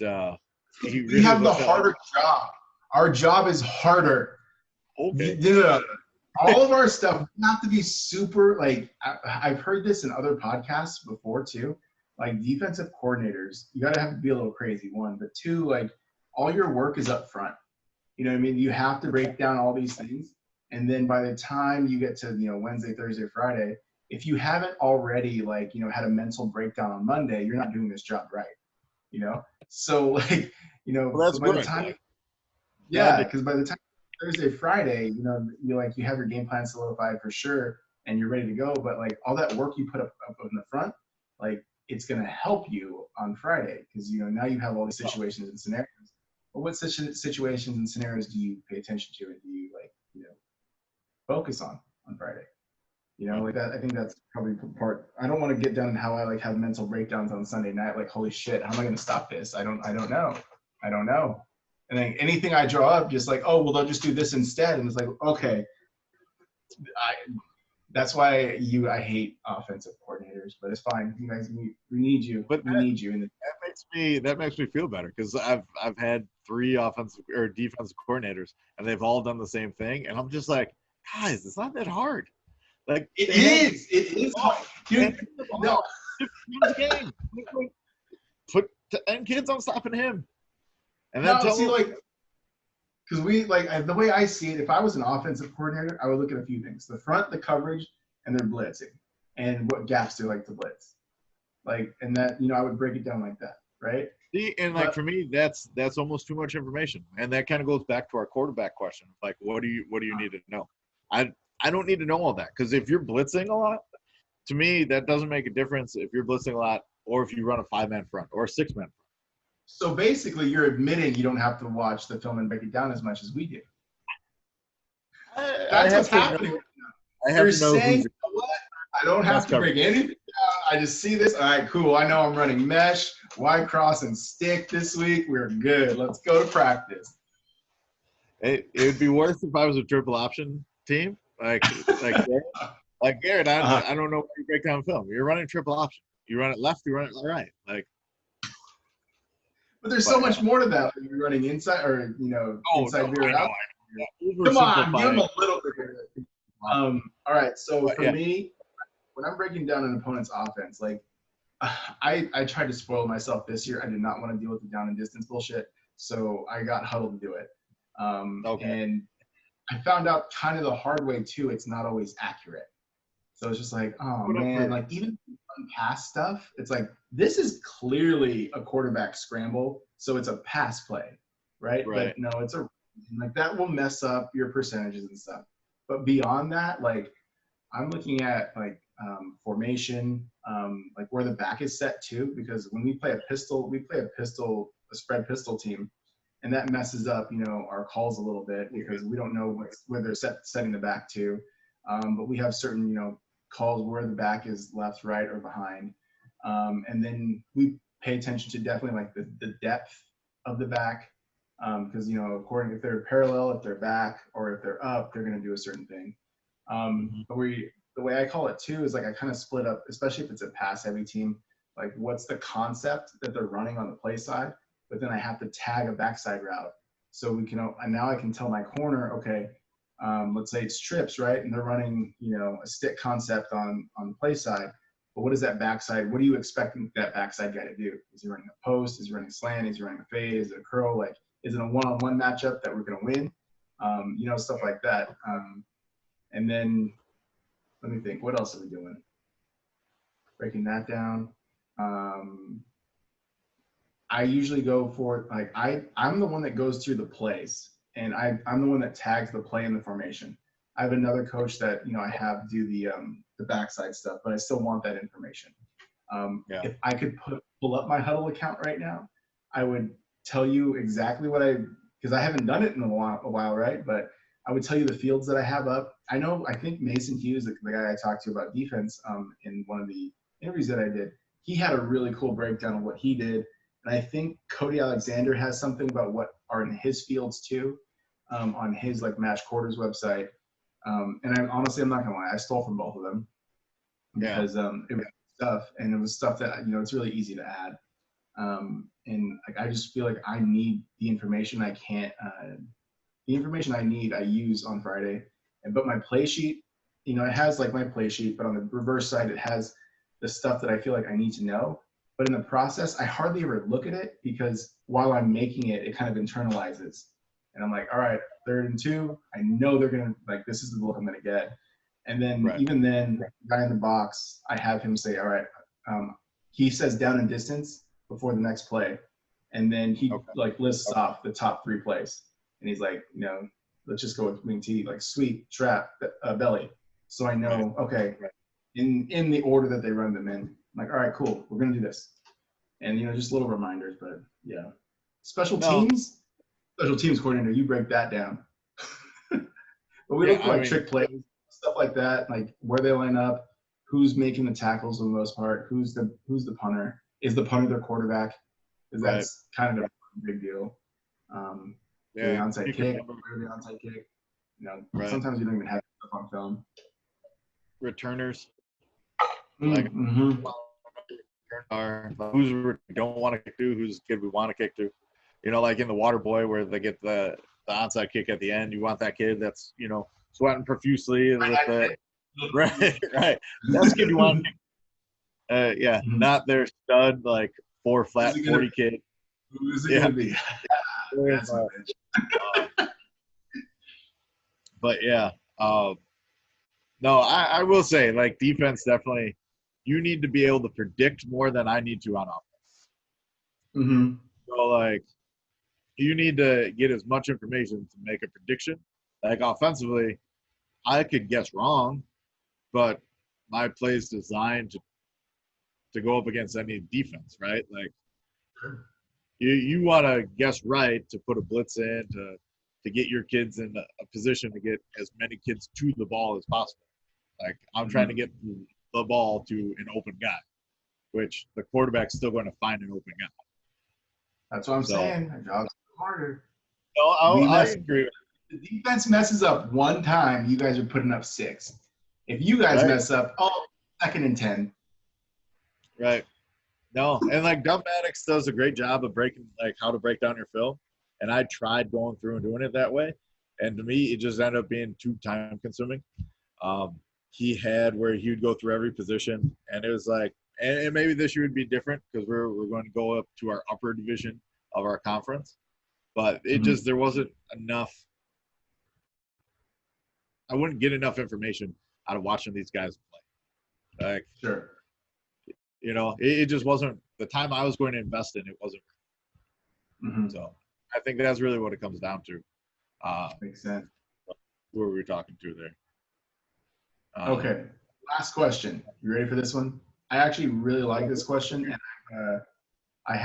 we have the harder job. Our job is harder. Okay. All of our stuff have to be super, like, I've heard this in other podcasts before too. Like defensive coordinators, you got to have to be a little crazy, 1, but 2, like all your work is up front. You know what I mean? You have to break down all these things. And then by the time you get to, Wednesday, Thursday, Friday, if you haven't already had a mental breakdown on Monday, you're not doing this job right. So like, well, that's so by good. the time, because by the time Thursday, Friday, you have your game plan solidified for sure and you're ready to go. But like all that work you put up in the front, like, it's going to help you on Friday because, now you have all these situations and scenarios. But what situations and scenarios do you pay attention to and do you, focus on Friday? Like that, I think that's probably the part. I don't want to get down how I, have mental breakdowns on Sunday night. Like, holy shit, how am I going to stop this? I don't know. And then anything I draw up, just like, oh, well, they'll just do this instead. And it's like, okay. That's why I hate offensive coordinators, but it's fine. You guys, we need you. But we need you. That makes me feel better because I've had 3 offensive or defensive coordinators and they've all done the same thing, and I'm just like, guys, it's not that hard. Like it is hard. Dude, no. Game. Put 10 kids on stopping him, and then because the way I see it, if I was an offensive coordinator, I would look at a few things: the front, the coverage, and their blitzing, and what gaps they like to blitz. And that I would break it down like that, right? See, and for me, that's almost too much information, and that kind of goes back to our quarterback question. Like, what do you need to know? I don't need to know all that because if you're blitzing a lot, to me that doesn't make a difference if you're blitzing a lot or if you run a 5-man front or a 6-man front. So basically, you're admitting you don't have to watch the film and break it down as much as we do. That's what's happening. You're saying, you know what? I don't have to break anything down. I just see this. All right, cool. I know I'm running mesh, wide cross, and stick this week. We're good. Let's go to practice. It would be worse if I was a triple option team, like Garrett. I don't know where you break down film. You're running triple option. You run it left, you run it right. Like, but there's so much more to that. When you're running inside, or inside veer out. Come on, give him a little bit. All right. So for me, when I'm breaking down an opponent's offense, like I tried to spoil myself this year. I did not want to deal with the down and distance bullshit, so I got Huddle to do it. And I found out kind of the hard way too. It's not always accurate. So it's just like, oh man, like even pass stuff, it's like this is clearly a quarterback scramble, so it's a pass play, right? But no, it's a like that will mess up your percentages and stuff. But beyond that, like I'm looking at like formation, like where the back is set too, because when we play a spread pistol team, and that messes up, our calls a little bit because we don't know where they're setting the back to. But we have certain, calls where the back is left, right, or behind. And then we pay attention to definitely like the depth of the back. Because, according if they're parallel, if they're back, or if they're up, they're going to do a certain thing. But the way I call it too is like I kind of split up, especially if it's a pass heavy team, like what's the concept that they're running on the play side, but then I have to tag a backside route. So we can, and now I can tell my corner, okay, let's say it's trips, right? And they're running, a stick concept on the play side. But what is that backside? What are you expecting that backside guy to do? Is he running a post? Is he running a slant? Is he running a fade? Is it a curl? Like, is it a one-on-one matchup that we're going to win? Stuff like that. And then let me think. What else are we doing? Breaking that down. I usually go for like I'm the one that goes through the plays, and I'm the one that tags the play in the formation. I have another coach that I have do the backside stuff, but I still want that information. If I could pull up my Huddle account right now, I would tell you exactly because I haven't done it in a while, right? But I would tell you the fields that I have up. I think Mason Hughes, the guy I talked to about defense, in one of the interviews that I did, he had a really cool breakdown of what he did. And I think Cody Alexander has something about what are in his fields too, on his like Match Quarters website. And I'm not gonna lie, I stole from both of them because it was stuff, and it was stuff that it's really easy to add. And like I just feel like I need the information. The information I need, I use on Friday. But my play sheet, it has like my play sheet, but on the reverse side, it has the stuff that I feel like I need to know. But in the process, I hardly ever look at it because while I'm making it, it kind of internalizes. And I'm like, all right, 3rd and 2, I know they're going to, like, this is the look I'm going to get. And then even then, the guy in the box, I have him say, all right, he says down and distance before the next play. And then he like lists off the top 3 plays. And he's like, let's just go with wing T, like sweep, trap, belly. So I know, in the order that they run them in. I'm like, all right, cool, we're going to do this. And, just little reminders, but yeah. Special teams coordinator, you break that down. But we look for like trick plays, stuff like that, like where they line up, who's making the tackles for the most part, who's the punter, is the punter their quarterback? Because that's kind of a big deal. The onside kick, the onside kick. Sometimes you don't even have stuff on film. Returners. Who's we don't want to kick to, who's kid we want to kick to. Like in the Water Boy where they get the onside kick at the end. You want that kid that's, sweating profusely with the right. That's the kid you want. Not their stud like 4 flat 40 kid. Who is it gonna be? That's a bitch. But no, I will say like defense definitely. You need to be able to predict more than I need to on offense. So like, you need to get as much information to make a prediction. Like offensively, I could guess wrong, but my play is designed to to go up against any defense, right? Like you want to guess right to put a blitz in to get your kids in a position to get as many kids to the ball as possible. Like I'm trying to get the ball to an open guy, which the quarterback's still going to find an open guy. That's what I'm saying. Our job's harder. No, I agree. The defense messes up one time, you guys are putting up 6. If you guys mess up, 2nd and 10. Right. No, and like Dumb Maddox does a great job of breaking like how to break down your film, and I tried going through and doing it that way, and to me it just ended up being too time consuming. He had where he would go through every position, and it was like, and maybe this year would be different because we're going to go up to our upper division of our conference, but it just there wasn't enough. I wouldn't get enough information out of watching these guys play. Like, sure. You know, it just wasn't the time I was going to invest in. It wasn't. So I think that's really what it comes down to. Makes sense. Who are we talking to there? Okay. Last question. You ready for this one? I actually really like this question, and I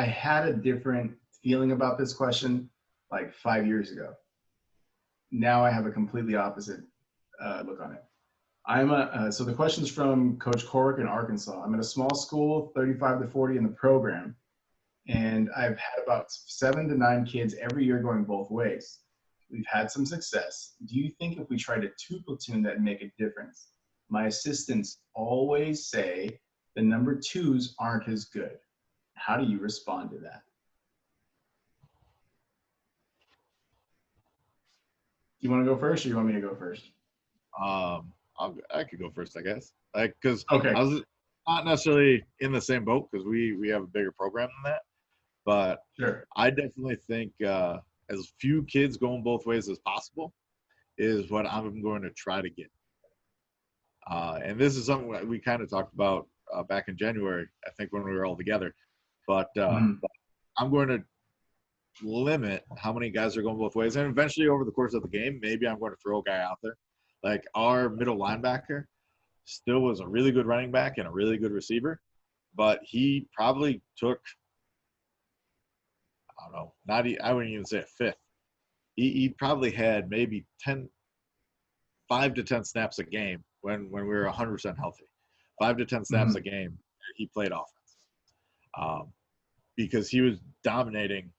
had a different feeling about this question like 5 years ago. Now I have a completely opposite look on it. So the question's from Coach Cork in Arkansas. I'm at a small school, 35 to 40 in the program, and I've had about 7 to 9 kids every year going both ways. We've had some success. Do you think if we tried a 2 platoon that'd make a difference? My assistants always say the number 2s aren't as good. How do you respond to that? Do you want to go first, or you want me to go first? I could go first, I guess. Like, because I was not necessarily in the same boat because we have a bigger program than that. But sure. I definitely think as few kids going both ways as possible is what I'm going to try to get. And this is something that we kind of talked about back in January, I think, when we were all together. But I'm going to limit how many guys are going both ways. And eventually over the course of the game, maybe I'm going to throw a guy out there. Like our middle linebacker still was a really good running back and a really good receiver, but he probably took, I don't know, I wouldn't even say a fifth. He probably had maybe 5 to 10 snaps a game when we were 100% healthy. 5 to 10 snaps a game, he played offense because he was dominating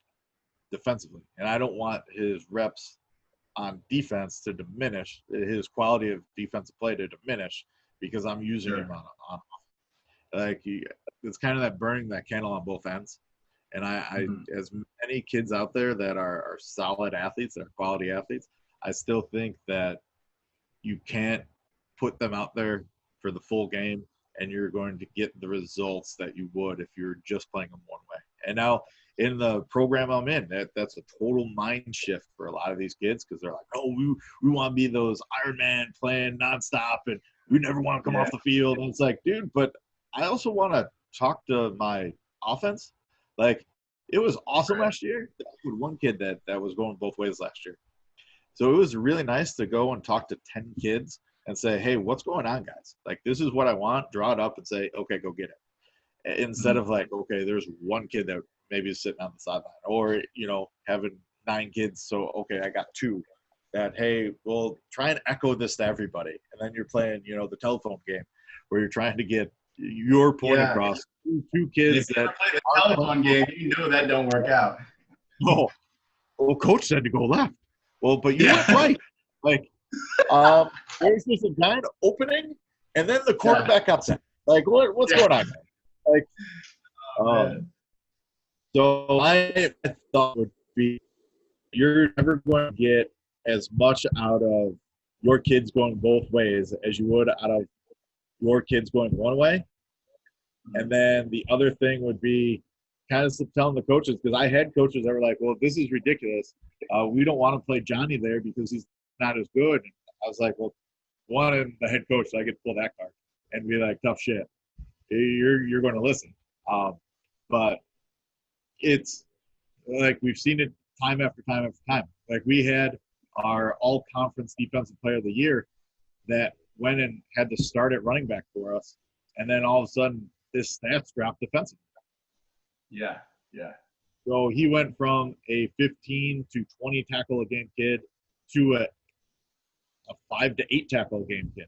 defensively. And I don't want his reps on defense to diminish, his quality of defensive play to diminish because I'm using him on like it's kind of that burning that candle on both ends. And I as many kids out there that are solid athletes, that are quality athletes, I still think that you can't put them out there for the full game and you're going to get the results that you would if you're just playing them one way. And now in the program I'm in, that's a total mind shift for a lot of these kids because they're like, oh, we want to be those Iron Man playing nonstop and we never want to come off the field. And it's like, dude, but I also want to talk to my offense. Like, it was awesome last year. There was one kid that was going both ways last year. So it was really nice to go and talk to 10 kids and say, hey, what's going on, guys? Like, this is what I want. Draw it up and say, okay, go get it. Instead of like, okay, there's one kid that maybe is sitting on the sideline or, you know, having 9 kids. So, okay, I got 2 that, hey, well, try and echo this to everybody. And then you're playing, you know, the telephone game where you're trying to get your point across. 2 kids if that you play the telephone game, you know that don't work out. Oh, well, coach said to go left. Well, but you went right. Like, there's just a giant opening, and then the quarterback upset. Like, what's going on, man? Like, so my thought would be, you're never going to get as much out of your kids going both ways as you would out of your kids going one way. And then the other thing would be kind of telling the coaches, because I had coaches that were like, well, this is ridiculous. We don't want to play Johnny there because he's not as good. I was like, well, one, I'm the head coach, so I get to pull that card and be like, tough shit. You're going to listen. But it's like we've seen it time after time after time. Like we had our all-conference defensive player of the year that went and had to start at running back for us. and then all of a sudden his stats dropped defensively. Yeah. Yeah. So he went from a 15 to 20 tackle a game kid to a 5 to 8 tackle a game kid.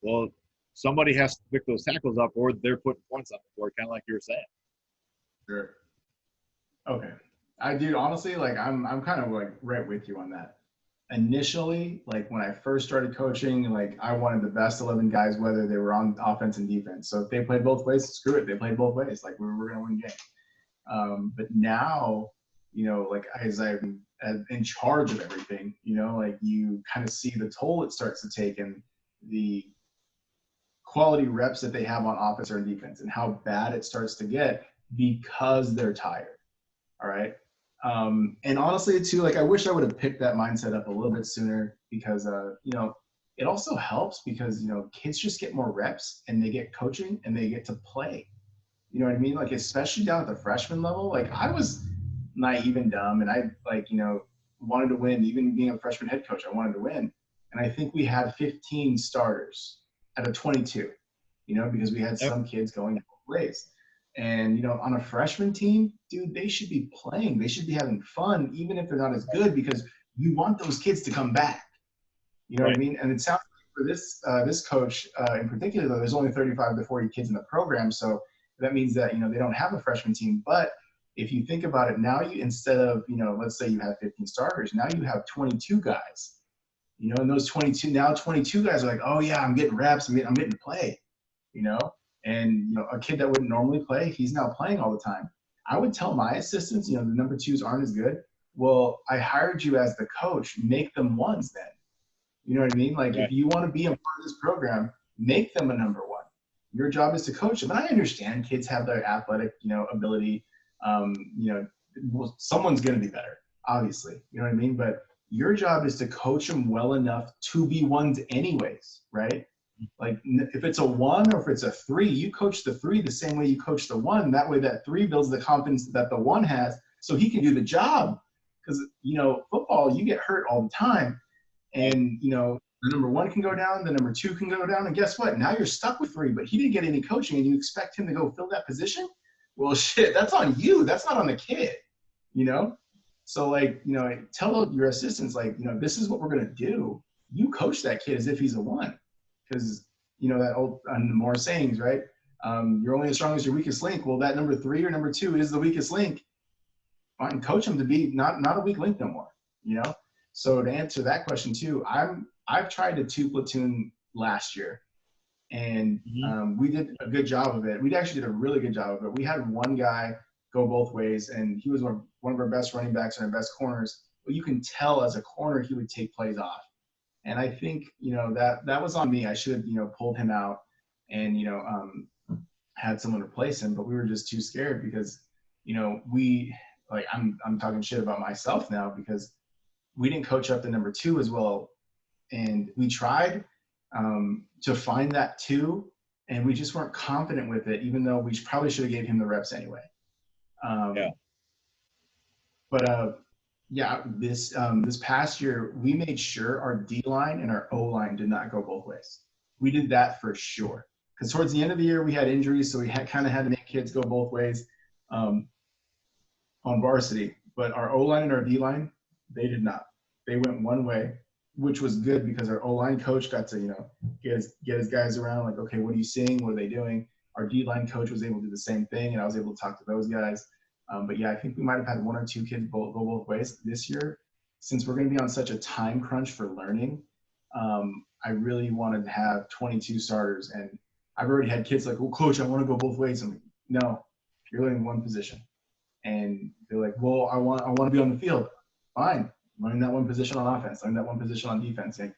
Well, somebody has to pick those tackles up, or they're putting points on the board, kind of like you were saying. Sure. Okay. I do honestly, like I'm kind of like right with you on that. Initially, like when I first started coaching, like I wanted the best 11 guys, whether they were on offense and defense. So if they played both ways, screw it. They played both ways. Like we're going to win games. But now, you know, like as I'm in charge of everything, you know, like you kind of see the toll it starts to take and the quality reps that they have on offense or defense and how bad it starts to get because they're tired. All right. And honestly, too, like I wish I would have picked that mindset up a little bit sooner because, you know, it also helps because, you know, kids just get more reps and they get coaching and they get to play. You know what I mean? Like, especially down at the freshman level, like I was naive and dumb and I like, you know, wanted to win. Even being a freshman head coach, I wanted to win. And I think we had 15 starters out of 22, you know, because we had some kids going both ways. And, you know, on a freshman team, dude, they should be playing. They should be having fun, even if they're not as good, because you want those kids to come back. You know what I mean? And it sounds like for this coach in particular, though, there's only 35 to 40 kids in the program. So that means that, you know, they don't have a freshman team. But if you think about it now, you instead of, you know, let's say you have 15 starters, now you have 22 guys. You know, and those 22 guys are like, oh, yeah, I'm getting reps. I'm getting to play, you know. And, you know, a kid that wouldn't normally play, he's now playing all the time. I would tell my assistants, you know, the number twos aren't as good. Well, I hired you as the coach. Make them ones then. You know what I mean? Like, if you want to be a part of this program, make them a number one. Your job is to coach them. And I understand kids have their athletic, you know, ability. You know, well, someone's going to be better, obviously. You know what I mean? But your job is to coach them well enough to be ones anyways, right? Like if it's a 1 or if it's a 3, you coach the 3 the same way you coach the 1. That way that 3 builds the confidence that the 1 has so he can do the job. Because, you know, football, you get hurt all the time. And, you know, the number 1 can go down, the number 2 can go down. And guess what? Now you're stuck with 3, but he didn't get any coaching and you expect him to go fill that position? Well, shit, that's on you. That's not on the kid, you know? So, like, you know, tell your assistants, like, you know, this is what we're going to do. You coach that kid as if he's a 1. Because, you know, that old more sayings, right? You're only as strong as your weakest link. Well, that number 3 or number 2 is the weakest link. Fine, coach them to be not a weak link no more, you know? So to answer that question too, I've tried to 2 platoon last year, and we did a good job of it. We actually did a really good job of it. We had one guy go both ways, and he was one of our best running backs and our best corners. But you can tell as a corner he would take plays off. And I think, you know, that was on me. I should have, you know, pulled him out and, you know, had someone replace him, but we were just too scared because, you know, I'm talking shit about myself now because we didn't coach up the number 2 as well. And we tried to find that 2, and we just weren't confident with it, even though we probably should have gave him the reps anyway. But yeah, this past year, we made sure our D-line and our O-line did not go both ways. We did that for sure. Because towards the end of the year, we had injuries, so we kind of had to make kids go both ways on varsity. But our O-line and our D-line, they did not. They went one way, which was good because our O-line coach got to, you know, get his guys around, like, okay, what are you seeing? What are they doing? Our D-line coach was able to do the same thing, and I was able to talk to those guys. But yeah, I think we might have had 1 or 2 kids go both ways this year. Since we're going to be on such a time crunch for learning, I really wanted to have 22 starters. And I've already had kids like, well, coach, I want to go both ways. I'm like, no, you're learning one position. And they're like, well, I want to be on the field. Fine. Learn that one position on offense. Learn that one position on defense. Like,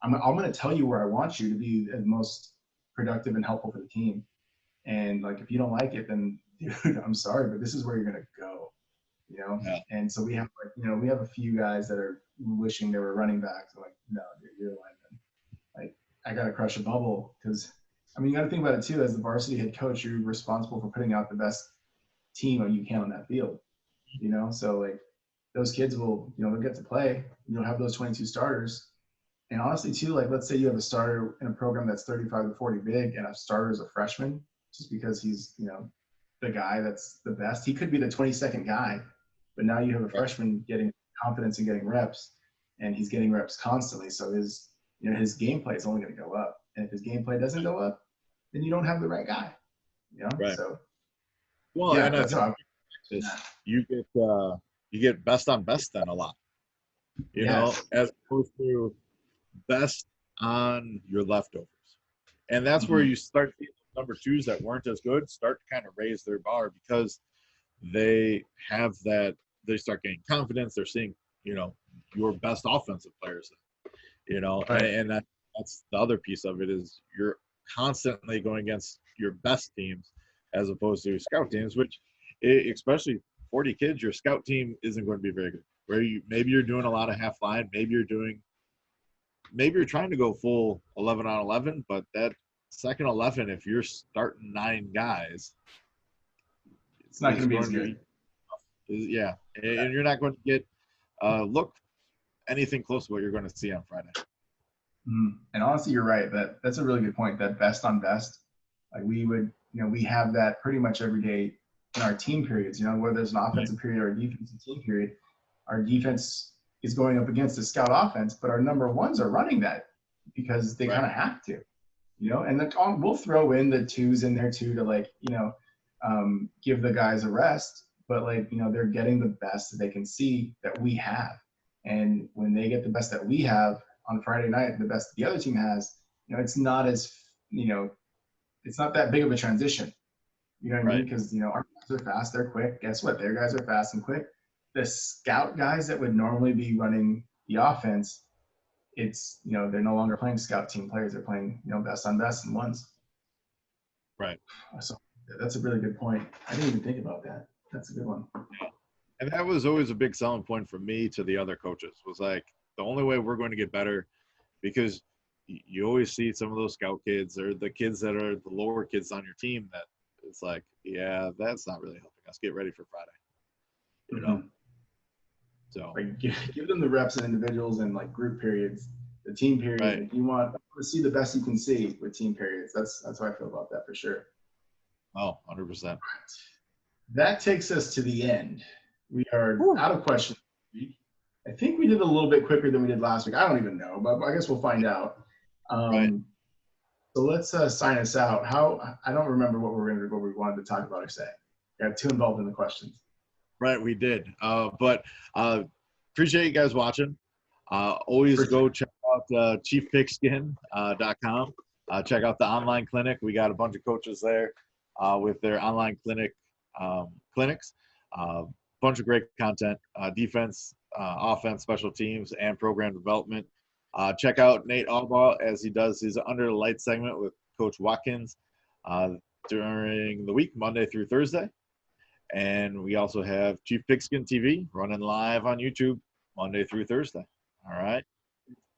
I'm going to tell you where I want you to be the most productive and helpful for the team. And like, if you don't like it, then dude, I'm sorry, but this is where you're going to go, you know? Yeah. And so we have, like, you know, we have a few guys that are wishing they were running backs. I'm like, no, dude, you're a lineman. Like, I got to crush a bubble because, I mean, you got to think about it too. As the varsity head coach, you're responsible for putting out the best team you can on that field, you know? So like, those kids will, you know, they'll get to play. You'll have those 22 starters. And honestly, too, like let's say you have a starter in a program that's 35 to 40 big, and a starter is a freshman, just because he's the guy that's the best. He could be the 22nd guy, but now you have a freshman getting confidence and getting reps, and he's getting reps constantly. So his gameplay is only going to go up. And if his gameplay doesn't go up, then you don't have the right guy. Right. So Well, yeah, and that's how you get best on best then a lot. As opposed to best on your leftovers. And that's where you start seeing number twos that weren't as good start to kind of raise their bar, because they have that, they start getting confidence. They're seeing, your best offensive players, Right. and that's the other piece of it, is you're constantly going against your best teams as opposed to scout teams, which especially 40 kids, your scout team isn't going to be very good. Where maybe you're doing a lot of half line, maybe you're trying to go full 11 on 11, but that second 11, if you're starting 9 guys, it's not going to be as good. Yeah, and you're not going to get look anything close to what you're going to see on Friday. And honestly, you're right. That's a really good point. That best on best, like we would, we have that pretty much every day in our team periods. Whether there's an offensive period or a defensive team period, our defense is going up against a scout offense, but our number ones are running that because they kind of have to, and then we'll throw in the twos in there too to give the guys a rest, but they're getting the best that they can see that we have. And when they get the best that we have on Friday night, the best the other team has, it's not as, it's not that big of a transition. You know what I mean? Because, our guys are fast, they're quick. Guess what? Their guys are fast and quick. The scout guys that would normally be running the offense, it's, they're no longer playing scout team players. They're playing, best on best and ones. Right. So that's a really good point. I didn't even think about that. That's a good one. And that was always a big selling point for me to the other coaches, was like, the only way we're going to get better, because you always see some of those scout kids or the kids that are the lower kids on your team that it's like, yeah, that's not really helping us get ready for Friday. So give them the reps and individuals and group periods, the team period. Right. You want to see the best you can see with team periods. That's how I feel about that for sure. Oh, 100%. That takes us to the end. We are out of questions this week. I think we did a little bit quicker than we did last week. I don't even know, but I guess we'll find out. Right. So let's sign us out. I don't remember what we wanted to talk about or say. Got too involved in the questions. Right, we did. But appreciate you guys watching. Always go check out chiefpigskin.com. Check out the online clinic. We got a bunch of coaches there with their online clinics. Bunch of great content, defense, offense, special teams, and program development. Check out Nate Albaugh as he does his Under the Lights segment with Coach Watkins during the week, Monday through Thursday. And we also have Chief Pigskin TV running live on YouTube Monday through Thursday. All right.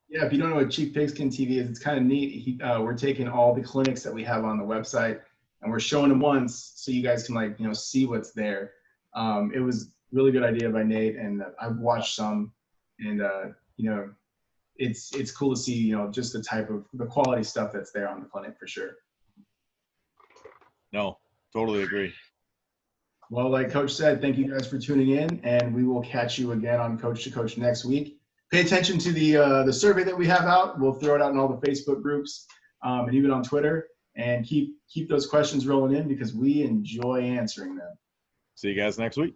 Yeah, if you don't know what Chief Pigskin TV is, it's kind of neat. We're taking all the clinics that we have on the website and we're showing them once so you guys can see what's there. It was a really good idea by Nate, and I've watched some, and it's cool to see just the quality stuff that's there on the clinic for sure. No, totally agree. Well, like Coach said, thank you guys for tuning in, and we will catch you again on Coach to Coach next week. Pay attention to the survey that we have out. We'll throw it out in all the Facebook groups and even on Twitter, and keep those questions rolling in because we enjoy answering them. See you guys next week.